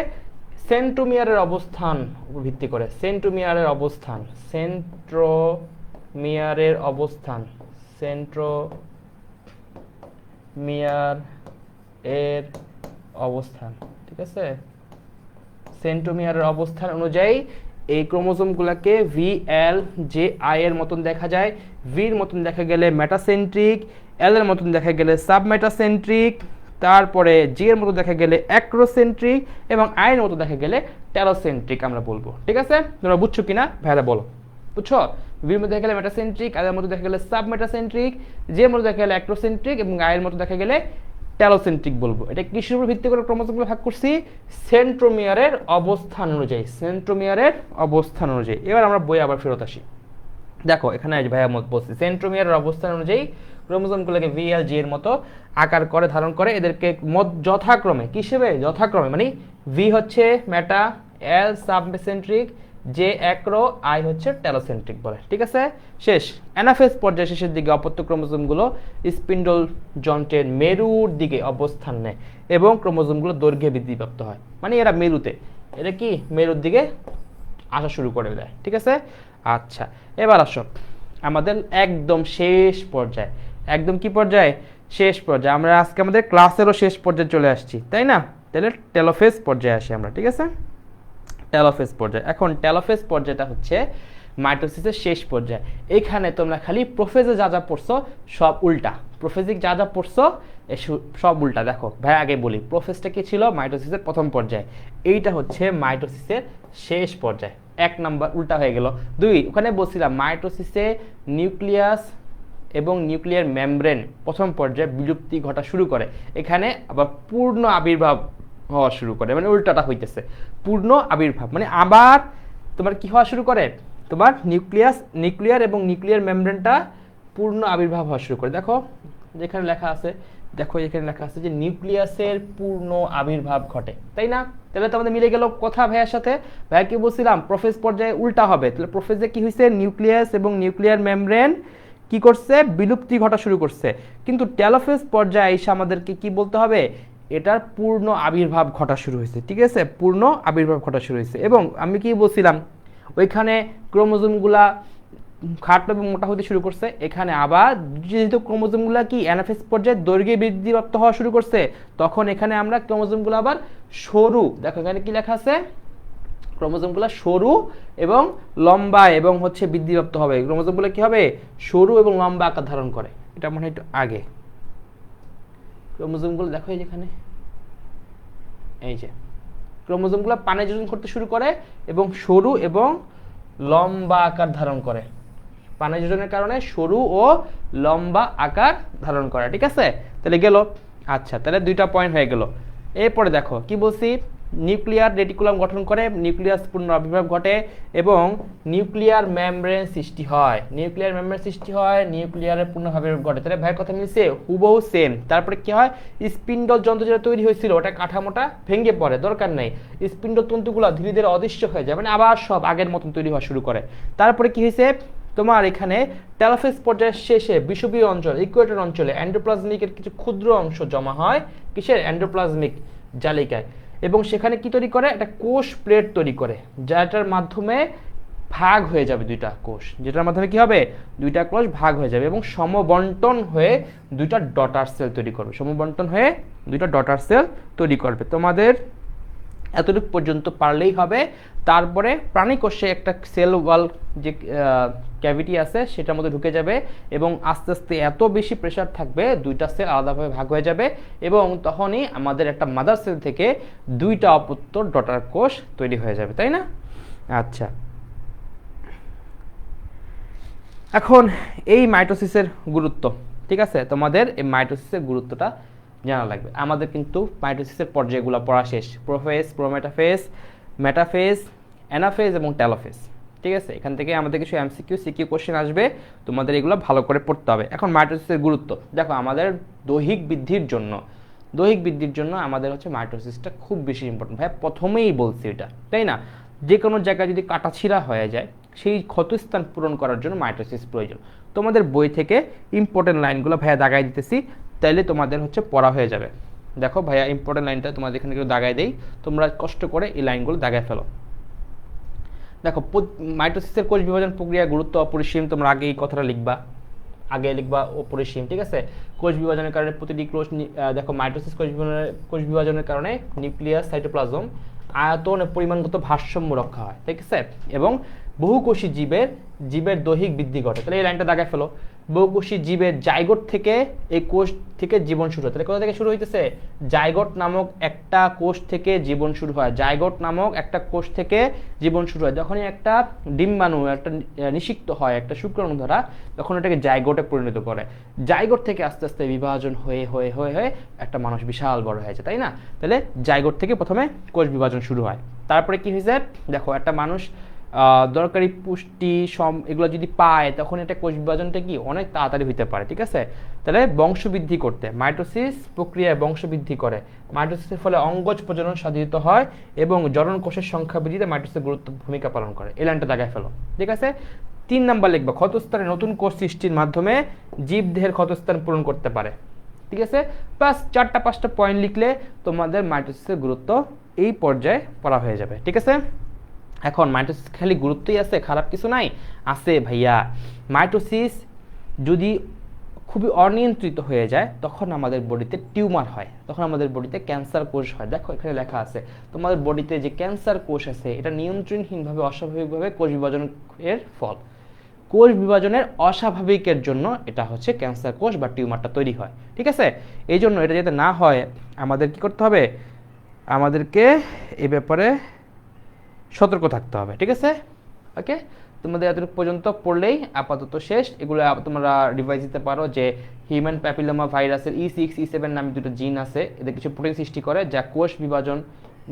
সেন্ট্রোমিয়ারের অবস্থান উপর ভিত্তি করে। সেন্ট্রোমিয়ারের অবস্থান, সেন্ট্রোমিয়ারের অবস্থান, সেন্ট্রোমিয়ার এর অবস্থান, ঠিক আছে। সেন্ট্রোমিয়ারের অবস্থান অনুযায়ী এই ক্রোমোজোমগুলোকে ভি এল জে আই এর মতন দেখা যায়। ভির মতন দেখা গেলে মেটাসেন্ট্রিক, এল এর মতন দেখা গেলে সাবমেটাসেন্ট্রিক, তারপরে জি এর মতো দেখা গেলে অ্যাক্রোসেন্ট্রিক এবং আই এর মতো দেখা গেলে টেলোসেন্ট্রিক আমরা বলবো, ঠিক আছে। তোমরা বুঝছো কিনা ভাইরা বলো, বুঝছো? ভির মধ্যে দেখা গেলে মেটাসেন্ট্রিক, এল এর মতো দেখা গেলে সাবমেটাসেন্ট্রিক, জি এর মতো দেখা গেলে অ্যাক্রোসেন্ট্রিক এবং আই এর মতো দেখা গেলে টেলোসেন্ট্রিক বলবো। এটা কিসের উপর ভিত্তি করে ক্রোমোজোমগুলো ভাগ করছি? সেন্ট্রোমিয়ারের অবস্থান অনুযায়ী, সেন্ট্রোমিয়ারের অবস্থান অনুযায়ী। এবার আমরা বই আবার ফেরত আসি। দেখো এখানে ভাইয়া মত বলছি সেন্ট্রোমিয়ারের অবস্থান অনুযায়ী ক্রোমোজোমগুলোকে ভিএল জি এর মতো আকার করে ধারণ করে। এদেরকে যথাক্রমে কিসেবে? যথাক্রমে মানে ভি হচ্ছে মেটা, এল সাবমেসেন্ট্রিক, জে অ্যাক্রো, আই হচ্ছে টেলোসেন্ট্রিক বলে, ঠিক আছে। শেষ অ্যানাফেজ পর্যায়ে শেষের দিকে অপত্য ক্রোমোজোমগুলো স্পিন্ডল যন্ত্রের মেরুর দিকে অবস্থান নেয় এবং ক্রোমোজোমগুলো দৈর্ঘ্যে বৃদ্ধিপ্রাপ্ত হয়। মানে এরা মেরুতে, এটা কি মেরুর দিকে আসা শুরু করে দেয়, ঠিক আছে। আচ্ছা এবার আসো আমাদের একদম শেষ পর্যায়ে। একদম কি পর্যায়ে? শেষ পর্যায়ে। আমরা আজকে আমাদের ক্লাসেরও শেষ পর্যায়ে চলে আসছি, তাই না? তাহলে টেলোফেজ পর্যায়ে আসি আমরা, ঠিক আছে। টেলোফেজ পর্যায়ে। এখন টেলোফেজ পর্যায়টা হচ্ছে মাইটোসিসের শেষ পর্যায়ে। এখানে তোমরা খালি প্রোফেজে যা যা পড়ছো সব উল্টা, প্রোফেজিক যা যা পড়ছো সব উল্টা। দেখো ভাই আগে বলি, প্রোফেজটা কি ছিল? মাইটোসিসের প্রথম পর্যায়ে। এইটা হচ্ছে মাইটোসিসের শেষ পর্যায়ে। এক নাম্বার উল্টা হয়ে গেল। দুই, ওখানে বলছিলাম মাইটোসিসে নিউক্লিয়াস এবং নিউক্লিয়ার মেমব্রেন প্রথম পর্যায়ে বিলুপ্তি ঘটা শুরু করে। এখানে আবার পূর্ণ আবির্ভাব হওয়া শুরু করে, মানে উল্টাটা হইতেছে। পূর্ণ আবির্ভাব মানে আবার তোমার কি হওয়া শুরু করে? তোমার নিউক্লিয়ার এবং নিউক্লিয়ার মেমব্রেনটা পূর্ণ আবির্ভাব হওয়া শুরু করে। দেখো যেখানে লেখা আছে, দেখো এখানে লেখা আছে যে নিউক্লিয়াসের পূর্ণ আবির্ভাব ঘটে, তাই না? তাহলে তো আমাদের মিলে গেল কথা ভাইয়ার সাথে। ভাইয়া কি বলছিলাম? প্রোফেজ পর্যায়ে উল্টা হবে। তাহলে প্রোফেজে কি হয়েছে? নিউক্লিয়াস এবং নিউক্লিয়ার মেমব্রেন কি করছে? বিলুপ্তি ঘটা শুরু করছে। কিন্তু টেলোফেজ পর্যায়ে এসে আমাদেরকে কি বলতে হবে? এটার পূর্ণ আবির্ভাব ঘটা শুরু হয়েছে, ঠিক আছে। পূর্ণ আবির্ভাব ঘটা শুরু হয়েছে। এবং আমি কি বলছিলাম, ওইখানে ক্রোমোজোমগুলা খাটো এবং মোটা হতে শুরু করছে। এখানে আবার যেহেতু ক্রোমোজোমগুলা কি অ্যানাফেজ পর্যায়ে দৈর্ঘ্যে বৃদ্ধিপ্রাপ্ত হওয়া শুরু করছে, তখন এখানে আমরা ক্রোমোজোমগুলো আবার সরু, দেখো এখানে কি লেখা আছে? ক্রোমোজোমগুলো সরু এবং লম্বা এবং হচ্ছে বৃদ্ধিপ্রাপ্ত হবে। ক্রোমোজোমগুলো কি হবে? সরু এবং লম্বা আকার ধারণ করে। এটা মনে হয় একটু আগে। ক্রোমোজোমগুলো দেখো এই যেখানে, এই যে ক্রোমোজোমগুলো পানে যোজন করতে শুরু করে এবং সরু এবং লম্বা আকার ধারণ করে। পানে যোজনের কারণে সরু ও লম্বা আকার ধারণ করে, ঠিক আছে। তাহলে গেল। আচ্ছা তাহলে দুইটা পয়েন্ট হয়ে গেল। এরপরে দেখো কি বলছি, নিউক্লিয়ার রেটিকুলাম গঠন করে, নিউক্লিয়াস পূর্ণ আবির্ভাব ঘটে এবং নিউক্লিয়ার মেমব্রেন সৃষ্টি হয়। নিউক্লিয়ার মেমব্রেন সৃষ্টি হয়, নিউক্লিয়ারের পূর্ণ আবির্ভাব ঘটে। তাহলে ভাইয়ের কথা মিলছে, হুবহু সেম। তারপরে কি হয়? স্পিন্ডল যন্ত্র যেটা তৈরি হয়েছিল ওটা কাঠামোটা ভেঙে পড়ে, দরকার নেই। স্পিন্ডল তন্তুগুলো ধীরে ধীরে অদৃশ্য হয়ে যায়, মানে আবার সব আগের মতন তৈরি হওয়া শুরু করে। তারপরে কি হয়েছে? তোমার এখানে টেলোফেজ পর্যায়ের শেষে বিষুবীয় অঞ্চল, ইকুয়েটর অঞ্চলে এন্ডোপ্লাজমিকের কিছু ক্ষুদ্র অংশ জমা হয় কিসের? এন্ডোপ্লাজমিক জালিকায়। এবং সেখানে কি তৈরি করে? একটা কোষ প্লেট তৈরি করে, যেটার মাধ্যমে ভাগ হয়ে যাবে দুইটা কোষ, যেটার মাধ্যমে কি হবে? দুইটা কোষ ভাগ হয়ে যাবে এবং সমবন্টন হয়ে দুইটা ডটার সেল তৈরি করবে। সমবন্টন হয়ে দুইটা ডটার সেল তৈরি করবে। তোমাদের এতটুকু পর্যন্ত পারলেই হবে। তারপরে প্রাণী কোষে একটা সেল ওয়াল যে ক্যাভিটি আছে সেটার মধ্যে ঢুকে যাবে এবং আস্তে আস্তে এত বেশি প্রেশার থাকবে দুইটা সেল আলাদাভাবে ভাগ হয়ে যাবে এবং তখনই আমাদের একটা মাদার সেল থেকে দুইটা অপত্য ডটার কোষ তৈরি হয়ে যাবে, তাই না? আচ্ছা, এখন এই মাইটোসিসের গুরুত্ব, ঠিক আছে, তোমাদের এই মাইটোসিসের গুরুত্বটা জানা লাগবে। আমাদের কিন্তু মাইটোসিসের পর্যায়গুলো পড়া শেষ। প্রোফেজ, প্রোমেটাফেজ, মেটাফেজ, অ্যানাফেজ এবং টেলোফেজ, ঠিক আছে, এখান থেকে আমাদের কিছু এমসিকিউ সিকিউ কোশ্চেন আসবে, তোমাদের এগুলো ভালো করে পড়তে হবে। এখন মাইটোসিসের গুরুত্ব দেখো, আমাদের দৈহিক বৃদ্ধির জন্য আমাদের হচ্ছে মাইটোসিসটা খুব বেশি ইম্পর্টেন্ট। ভাই প্রথমেই বলছি এটা, তাই না? যে কোনো জায়গায় যদি কাটাছিঁড়া হয়ে যায়, সেই ক্ষতস্থান পূরণ করার জন্য মাইটোসিস প্রয়োজন। তোমাদের বই থেকে ইম্পর্টেন্ট লাইনগুলো ভাইয়া দাগাই দিতেছি, তাইলে তোমাদের হচ্ছে পড়া হয়ে যাবে। দেখো ভাইয়া ইম্পর্টেন্ট লাইনটা তোমাদের এখানে একটু দাগাই দেই, তোমরা কষ্ট করে এই লাইনগুলো দাগায় ফেলো। দেখো, মাইটোসিসের কোষ বিভাজন প্রক্রিয়া গুরুত্ব অপরিসীম, তোমরা আগে এই কথাটা লিখবা, অপরিসীম। ঠিক আছে, কোষ বিভাজনের কারণে প্রতিটি কোষ দেখো মাইটোসিস কোষ বিভাজনের কারণে নিউক্লিয়াস, সাইটোপ্লাজম আয়তন ও পরিমাণগত ভারসাম্য রক্ষা হয়, ঠিক আছে, এবং বহুকোষী জীবের দৈহিক বৃদ্ধি ঘটে। তাহলে এই লাইনটা দাগায় ফেলো। বহুকোষী জীবের জাইগোট থেকে, এই কোষ থেকে জীবন শুরু হয়। তাহলে কোথা থেকে শুরু হইতেছে? জাইগোট নামক একটা কোষ থেকে জীবন শুরু হয়। জাইগোট নামক একটা কোষ থেকে জীবন শুরু হয়। যখনই একটা ডিম্বাণু একটা নিষিক্ত হয়, একটা শুক্রাণু দ্বারা, তখন এটাকে জাইগোটে পরিণত করে। জাইগোট থেকে আস্তে আস্তে বিভাজন হয়ে হয়ে হয়ে হয়ে একটা মানুষ বিশাল বড় হয়েছে, তাই না? তাহলে জাইগোট থেকে প্রথমে কোষ বিভাজন শুরু হয়। তারপরে কি হয়েছে? দেখো, একটা মানুষ দরকারি পুষ্টি এগুলো যদি পায়, তখন এটা কোষ বিভাজনটা কি অনেক তাড়াতাড়ি হইতে পারে, ঠিক আছে। তাহলে বংশবৃদ্ধি করতে মাইটোসিস প্রক্রিয়ায় বংশবৃদ্ধি করে। মাইটোসিসের ফলে অঙ্গজ প্রজনন সাধিত হয় এবং জনন কোষের সংখ্যা বৃদ্ধিতে মাইটোসিস গুরুত্বপূর্ণ ভূমিকা পালন করে। এই লাইনটা দাগায় ফেলো, ঠিক আছে। 3 নাম্বার লিখবা, ক্ষতস্থানে নতুন কোষ সৃষ্টির মাধ্যমে জীবদেহের ক্ষতস্থান পূরণ করতে পারে, ঠিক আছে। প্লাস 4-5টা পয়েন্ট লিখলে তোমাদের মাইটোসিসের গুরুত্ব এই পর্যায়ে পড়া হয়ে যাবে, ঠিক আছে। এখন মাইটোসিস খালি গুরুত্বই আছে, খারাপ কিছু নাই? আছে ভাইয়া। মাইটোসিস যদি খুবই অনিয়ন্ত্রিত হয়ে যায়, তখন আমাদের বডিতে টিউমার হয়, তখন আমাদের বডিতে ক্যান্সার কোষ হয়। দেখো এখানে লেখা আছে, তোমাদের বডিতে যে ক্যান্সার কোষ আছে, এটা নিয়ন্ত্রণহীনভাবে অস্বাভাবিকভাবে কোষ বিভাজনের ফল। কোষ বিভাজনের অস্বাভাবিকের জন্য এটা হচ্ছে ক্যান্সার কোষ বা টিউমারটা তৈরি হয়, ঠিক আছে। এই জন্য এটা যাতে না হয়, আমাদের কি করতে হবে? আমাদেরকে এই ব্যাপারে সতর্ক থাকতে হবে, ঠিক আছে। ওকে, তোমাদের এতটুকু পর্যন্ত পড়লেই আপাতত শেষ। এগুলো তোমরা রিভাইজ দিতে পারো যে হিউম্যান প্যাপিলোমা ভাইরাসের E6, E7 নামে দুটো জিন আছে, এদের কিছু প্রোটিন সৃষ্টি করে যা কোষ বিভাজন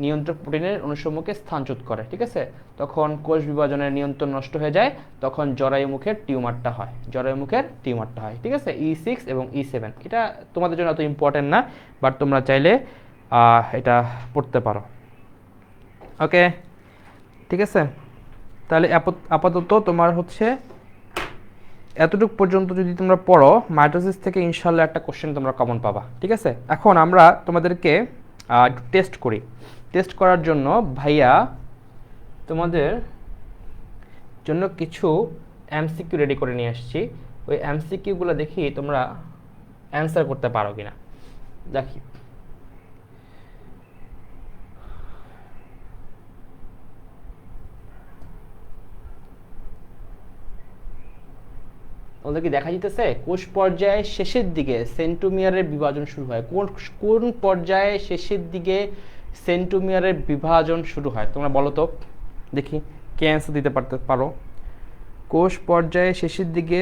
নিয়ন্ত্রক প্রোটিনের অনুসমূহকে স্থানচ্যুত করে, ঠিক আছে। তখন কোষ বিভাজনের নিয়ন্ত্রণ নষ্ট হয়ে যায়, তখন জরায়ুমুখের টিউমারটা হয়, ঠিক আছে। E6 এবং E7 এটা তোমাদের জন্য এত ইম্পর্টেন্ট না, বাট তোমরা চাইলে এটা পড়তে পারো। ওকে, ঠিক আছে। তাহলে আপাতত তোমার হচ্ছে এতটুকু পর্যন্ত যদি তোমরা পড়ো, মাইটোসিস থেকে ইনশাল্লাহ একটা কোশ্চেন তোমরা কমন পাবা, ঠিক আছে। এখন আমরা তোমাদেরকে একটু টেস্ট করি। টেস্ট করার জন্য ভাইয়া তোমাদের জন্য কিছু এমসিকিউ রেডি করে নিয়ে আসছি। ওই এমসিকিউগুলো দেখি তোমরা অ্যান্সার করতে পারো কিনা, দেখি। ওদেরকে দেখা যেতেছে কোষ পর্যায়ে শেষের দিকে সেন্ট্রোমিয়ারের বিভাজন শুরু হয়। কোন পর্যায়ে শেষের দিকে সেন্ট্রোমিয়ারের বিভাজন শুরু হয়? তোমরা বলো তো দেখি, কে অ্যান্সার দিতে পারো। কোষ পর্যায়ে শেষের দিকে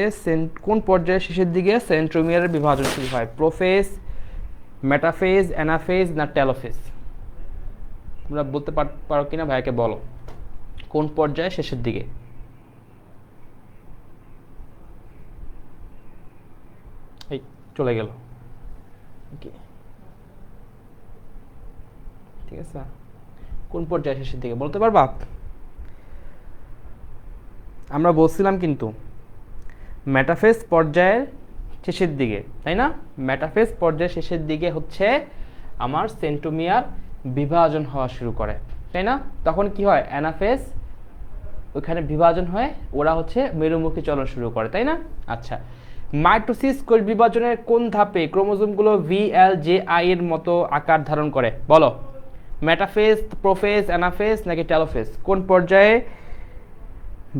কোন পর্যায়ে শেষের দিকে সেন্ট্রোমিয়ারের বিভাজন শুরু হয়? প্রোফেজ, মেটাফেজ, অ্যানাফেজ না টেলোফেজ? তোমরা বলতে পারো কিনা ভাইয়াকে বলো, কোন পর্যায়ে শেষের দিকে? এই চলে গেল, ঠিক আছে। কোন পর্যায়ে শেষের দিকে বলতে পারবা? আমরা বলছিলাম কিন্তু মেটাফেজ পর্যায়ের শেষের দিকে, তাই না? মেটাফেজ পর্যায়ের শেষের দিকে হচ্ছে আমার সেন্ট্রোমিয়ার বিভাজন হওয়া শুরু করে, তাই না? তখন কি হয়? অ্যানাফেজ, ওইখানে বিভাজন হয়, ওরা হচ্ছে মেরুমুখী চলন শুরু করে, তাই না? আচ্ছা, মাইটোসিস কোষ বিভাজনের কোন ধাপে ক্রোমোজোমগুলো VLJI এর মতো আকার ধারণ করে? বলো, মেটাফেজ, প্রোফেজ, অ্যানাফেজ নাকি টেলোফেজ? কোন পর্যায়ে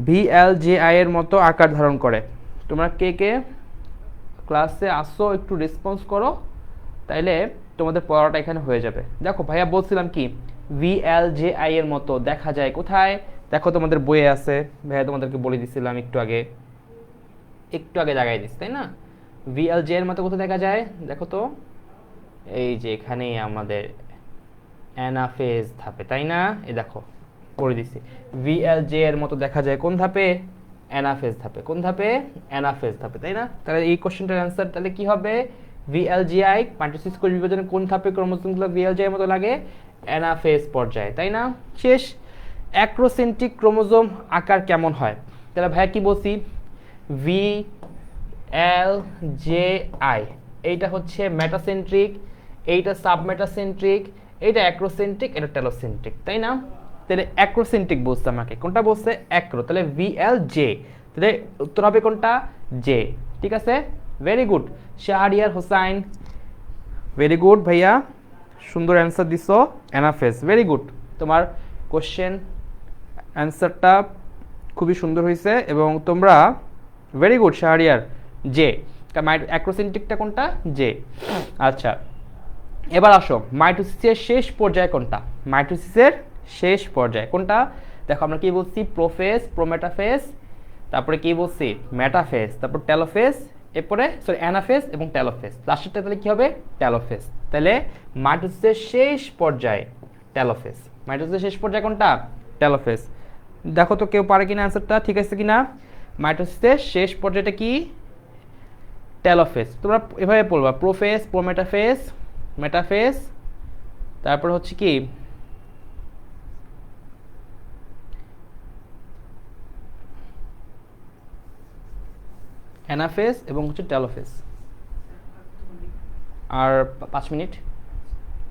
VLJI এর মতো আকার ধারণ করে? তোমরা কে কে ক্লাসে আসো একটু রেসপন্স করো, তাইলে তোমাদের পড়াটা এখানে হয়ে যাবে। দেখো ভাইয়া বলছিলাম কি, VLJI এর মতো দেখা যায় কোথায়? দেখো তোমাদের বইয়ে আছে, ভাইয়া তোমাদেরকে বলে দিছিলাম একটু আগে জায়গায় দিস, তাই না? VLJI এর মতো কোথায় দেখা যায় দেখো তো, এই যে এখানে আমাদের অ্যানাফেজ ধাপে, তাই না? এই দেখো করে দিছি। VLJ এর মতো দেখা যায় কোন ধাপে? অ্যানাফেজ ধাপে। কোন ধাপে? অ্যানাফেজ ধাপে, তাই না? তাহলে এই কোশ্চেনটার অ্যান্সার তাহলে কি হবে? VLGI মাইটোসিস কোষ বিভাজনের কোন ধাপে ক্রোমোসোমগুলো VLGI এর মতো লাগে? অ্যানাফেজ পর্যায়ে, তাই না? শেষ। অ্যাক্রোসেন্ট্রিক ক্রোমোসোম আকার কেমন হয়? তাহলে ভাইয়া কি বলছি? VLJI এইটা হচ্ছে মেটাসেন্ট্রিক, এইটা সাবমেটাসেন্ট্রিক, এইটা অ্যাক্রোসেন্ট্রিক, এটা টেলোসেন্ট্রিক, তাই না? তাহলে অ্যাক্রোসেন্ট্রিক বলছে আমাকে, কোনটা বলছে? অ্যাক্রো, তাহলে VLJ, তাহলে উত্তর হবে কোনটা? জে। ঠিক আছে, very good Shahriar Hossain, very good ভাইয়া, সুন্দর অ্যান্সার দিছো। Anaphase, very good. তোমার কোশ্চেন অ্যান্সারটা খুবই সুন্দর হয়েছে এবং তোমরা ভেরি গুড শাহরিয়ার, জে। অ্যাক্রোসেন্ট্রিকটা কোনটা? জে। আচ্ছা, এবার আসো মাইটোসিসের শেষ পর্যায় কোনটা? মাইটোসিসের শেষ পর্যায় কোনটা? দেখো আমরা কি বলছি? প্রোফেজ, প্রোমেটাফেজ, তারপরে কি বলছি? মেটাফেজ, তারপর টেলোফেজ, এরপরে সরি অ্যানাফেজ এবং টেলোফেজ। লাস্টেরটা তাহলে কি হবে? টেলোফেজ। তাহলে মাইটোসিসের শেষ পর্যায় টেলোফেজ। মাইটোসিসের শেষ পর্যায় কোনটা? টেলোফেজ। দেখো তো কেউ পারে কিনা অ্যান্সারটা, ঠিক আছে কিনা? মাইটোসিসের শেষ পর্যায়টা কি? টেলোফেজ। তোমরা এভাবে বলবা প্রোফেজ, প্রোমেটাফেজ, মেটাফেজ, তারপর হচ্ছে কি অ্যানাফেজ এবং হচ্ছে টেলোফেজ। আর 5 মিনিট,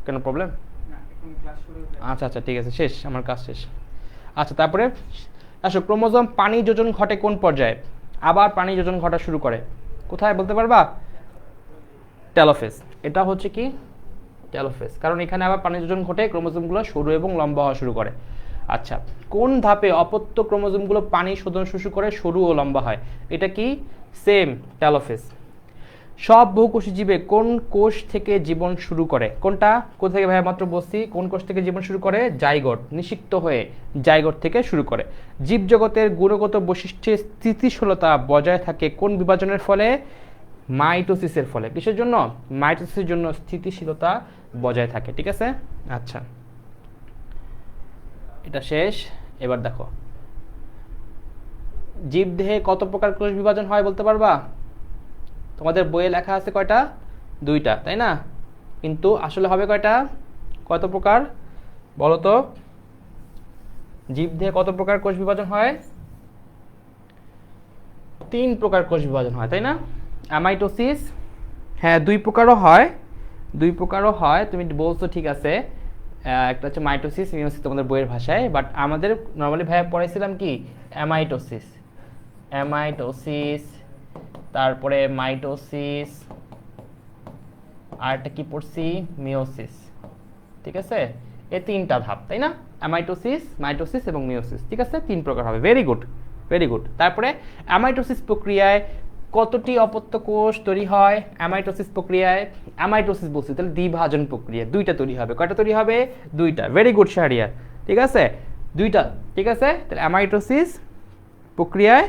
কেন প্রবলেম? আচ্ছা আচ্ছা ঠিক আছে, শেষ, আমার কাজ শেষ। আচ্ছা, তারপরে আসো ক্রোমোজোম পানি যোজন ঘটে কোন পর্যায়ে? আবার পানি যোজন ঘটা শুরু করে কোথায় বলতে পারবা? টেলোফেজ। এটা হচ্ছে কি? টেলোফেজ, কারণ এখানে আবার পানি যোজন ঘটে ক্রোমোজোমগুলো সরু এবং লম্বা হওয়া শুরু করে। আচ্ছা, কোন ধাপে অপত্য ক্রোমোজোমগুলো পানি শোধন শুরু করে সরু ও লম্বা হয়? এটা কি? Same, telophase. সব বহুকোষী জীবে কোন কোষ থেকে জীবন শুরু করে? কোনটা? কোথা থেকে ভাইয়া মাত্র বলছি? কোন কোষ থেকে জীবন শুরু করে? জাইগোট, নিষিক্ত হয়ে জাইগোট থেকে শুরু করে। জীবজগতের গুণগত বৈশিষ্ট্যে স্থিতিশীলতা বজায় থাকে কোন বিভাজনের ফলে? মাইটোসিসের ফলে। কিসের জন্য? মাইটোসিসের জন্য স্থিতিশীলতা বজায় থাকে। ঠিক আছে, আচ্ছা এটা শেষ। এবার দেখো জীবদেহে কত প্রকার কোষ বিভাজন হয় বলতে পারবা? তোমাদের বইয়ে লেখা আছে কয়টা? 2টা, তাই না? কিন্তু আসলে হবে কয়টা? কত প্রকার বলো তো? জীবদেহে কত প্রকার কোষ বিভাজন হয়? 3 প্রকার কোষ বিভাজন হয়, তাই না? অ্যামাইটোসিস, হ্যাঁ 2 প্রকারও হয়, 2 প্রকারও হয়, তুমি বলছো ঠিক আছে। একটা হচ্ছে মাইটোসিস, মিওসিস তোমাদের বইয়ের ভাষায়, বাট আমাদের নর্মালি ভাইয়া পড়াইছিলাম কি? অ্যামাইটোসিস, অ্যামাইটোসিস, তারপরে মাইটোসিস, আর একটা কি পড়ছি? মিওসিস। ঠিক আছে, এই 3টা ধাপ, তাই না? অ্যামাইটোসিস, মাইটোসিস এবং মিওসিস। ঠিক আছে, 3 প্রকার হবে। Very good, very good. তারপরে অ্যামাইটোসিস প্রক্রিয়ায় কতটি অপত্য কোষ তৈরি হয়? অ্যামাইটোসিস প্রক্রিয়ায়, অ্যামাইটোসিস বলছি তাহলে দ্বিভাজন প্রক্রিয়া, 2টা তৈরি হবে। কয়টা তৈরি হবে? 2টা। ভেরি গুড শাহরিয়ার, ঠিক আছে, 2টা। ঠিক আছে, তাহলে অ্যামাইটোসিস প্রক্রিয়ায়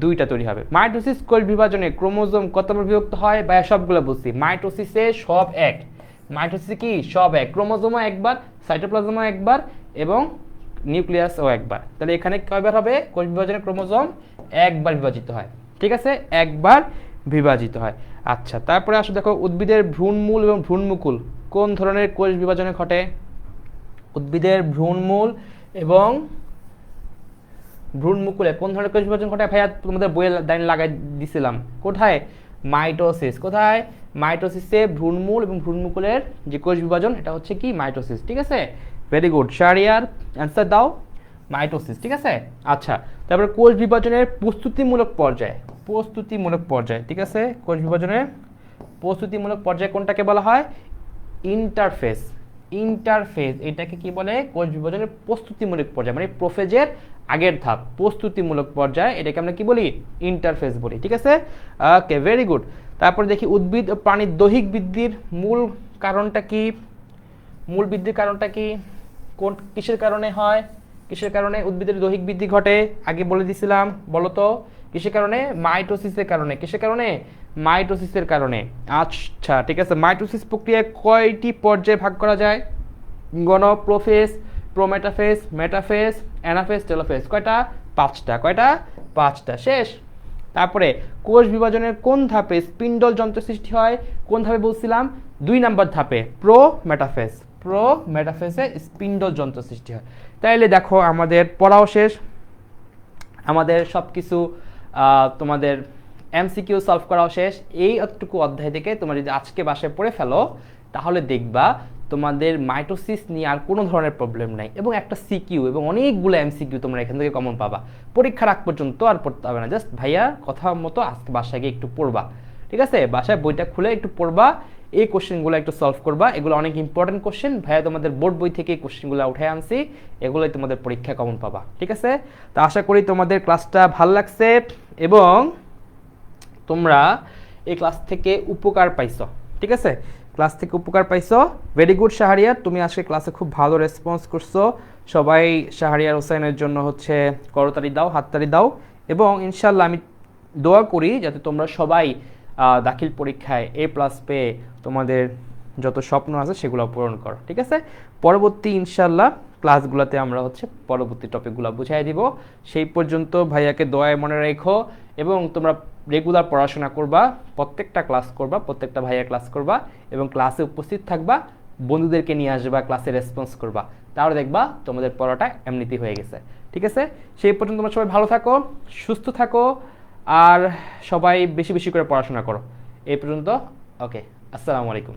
2টা তৈরি হবে। মাইটোসিস কোষ বিভাজনে ক্রোমোজোম কতবার বিভক্ত হয়? বা সবগুলো বলছি, মাইটোসিসে সব এক। মাইটোসিসে কি? সব এক। ক্রোমোজোমও একবার, সাইটোপ্লাজমও একবার এবং নিউক্লিয়াসও একবার। তাহলে এখানে কয়বার হবে? কোষ বিভাজনে ক্রোমোজোম একবার বিভাজিত হয়। ঠিক আছে, একবার বিভাজিত হয়। আচ্ছা, তারপরে আসো দেখো উদ্ভিদের ভ্রূণমূল এবং ভ্রূণমুকুল কোন ধরনের কোষ বিভাজনে ঘটে? উদ্ভিদের ভ্রূণমূল এবং ভ্রূণমুকুলে কোন ধরনের কোষ বিভাজন ঘটে? ভাইয়া তোমাদের বইয়ে লাইন লাগাই দিছিলাম, কোথায়? মাইটোসিস। কোথায়? মাইটোসিসে ভ্রূণমূল এবং ভ্রূণমুকুলের যে কোষ বিভাজন, এটা হচ্ছে কি? মাইটোসিস। ঠিক আছে, ভেরি গুড শাহরিয়ার, অ্যান্সার দাও। মাইটোসিস। ঠিক আছে, আচ্ছা তারপরে কোষ বিভাজনের প্রস্তুতিমূলক পর্যায়, প্রস্তুতিমূলক পর্যায়। ঠিক আছে, কোষ বিভাজনের প্রস্তুতিমূলক পর্যায় কোনটাকে বলা হয়? ইন্টারফেজ। ইন্টারফেজ এটাকে কি বলে? কোষ বিভাজনের প্রস্তুতিমূলক পর্যায়, মানে প্রোফেজের আগের ধাপ, প্রস্তুতিমূলক পর্যায়, এটাকে আমরা কি বলি? ইন্টারফেজ বলি। ঠিক আছে, ওকে ভেরি গুড। তারপর দেখি উদ্ভিদ ও প্রাণীর দৈহিক বৃদ্ধির মূল কারণটা কি? মূল বৃদ্ধির কারণটা কি? কোন কিসের কারণে হয়? কিসের কারণে উদ্ভিদের দৈহিক বৃদ্ধি ঘটে? আগে বলে দিছিলাম, বলো তো কিসের কারণে? মাইটোসিসের কারণে। কিসের কারণে? মাইটোসিসের কারণে। আচ্ছা ঠিক আছে, মাইটোসিস প্রক্রিয়ায় কয়টি পর্যায়ে ভাগ করা যায়? গণ, prophase, prometaphase, metaphase, anaphase, telophase. কয়টা? 5টা। কয়টা? 5টা। শেষ। তারপরে কোষ বিভাজনের কোন ধাপে স্পিন্ডল যন্ত্র সৃষ্টি হয়? কোন ধাপে বলছিলাম? 2 নাম্বার ধাপে, প্রোমেটাফেজ। প্রোমেটাফেজে স্পিন্ডল যন্ত্র সৃষ্টি হয়। তাইলে দেখো আমাদের পড়াও শেষ, আমাদের সব কিছু তোমাদের এমসিকিউ সলভ করাও শেষ। এই অতটুকু অধ্যায় থেকে তোমরা যদি আজকে বাসায় পড়ে ফেলো তাহলে দেখবা তোমাদের মাইটোসিস নিয়ে আর কোনো ধরনের প্রবলেম নাই, এবং একটা সিকিউ এবং অনেকগুলো এমসিকিউ তোমরা এখান থেকে কমন পাবা। পরীক্ষার আগ পর্যন্ত আর পড়তে হবে না, জাস্ট ভাইয়া কথা মতো আজকে বাসায় গিয়ে একটু পড়বা, ঠিক আছে? বাসায় বইটা খুলে একটু পড়বা, এই কোশ্চেনগুলো একটু সলভ করবা। এগুলো অনেক ইম্পর্টেন্ট কোশ্চেন, ভাইয়া তোমাদের বোর্ড বই থেকে এই কোশ্চেনগুলো উঠে আনছি, এগুলোই তোমাদের পরীক্ষায় কমন পাবা, ঠিক আছে? তো আশা করি তোমাদের ক্লাসটা ভালো লাগছে এবং তোমরা এই ক্লাস থেকে উপকার পাইছো, ঠিক আছে? ক্লাস থেকে উপকার পাইছো, ভেরি গুড শাহরিয়ার, তুমি আজকে ক্লাসে খুব ভালো রেসপন্স করছো। সবাই শাহরিয়ার হোসেনের জন্য হচ্ছে করতালি দাও, হাততালি দাও, এবং ইনশাল্লাহ আমি দোয়া করি যাতে তোমরা সবাই দাখিল পরীক্ষায় A+ পেয়ে তোমাদের যত স্বপ্ন আছে সেগুলো পূরণ করো, ঠিক আছে? পরবর্তী ইনশাল্লাহ ক্লাসগুলোতে আমরা হচ্ছে পরবর্তী টপিকগুলো বুঝাই দিব। সেই পর্যন্ত ভাইয়াকে দোয়ায় মনে রেখো এবং তোমরা রেগুলার পড়াশোনা করবা, প্রত্যেকটা ক্লাস করবা, প্রত্যেকটা ভাইয়া ক্লাস করবা এবং ক্লাসে উপস্থিত থাকবা, বন্ধুদেরকে নিয়ে আসবা, ক্লাসে রেসপন্স করবা, তাহলে দেখবা তোমাদের পড়াটা এমনিতেই হয়ে গেছে, ঠিক আছে? সেই পর্যন্ত তোমরা সবাই ভালো থাকো, সুস্থ থাকো, আর সবাই বেশি বেশি করে পড়াশোনা করো। এই পর্যন্ত, ওকে, আসসালামু আলাইকুম।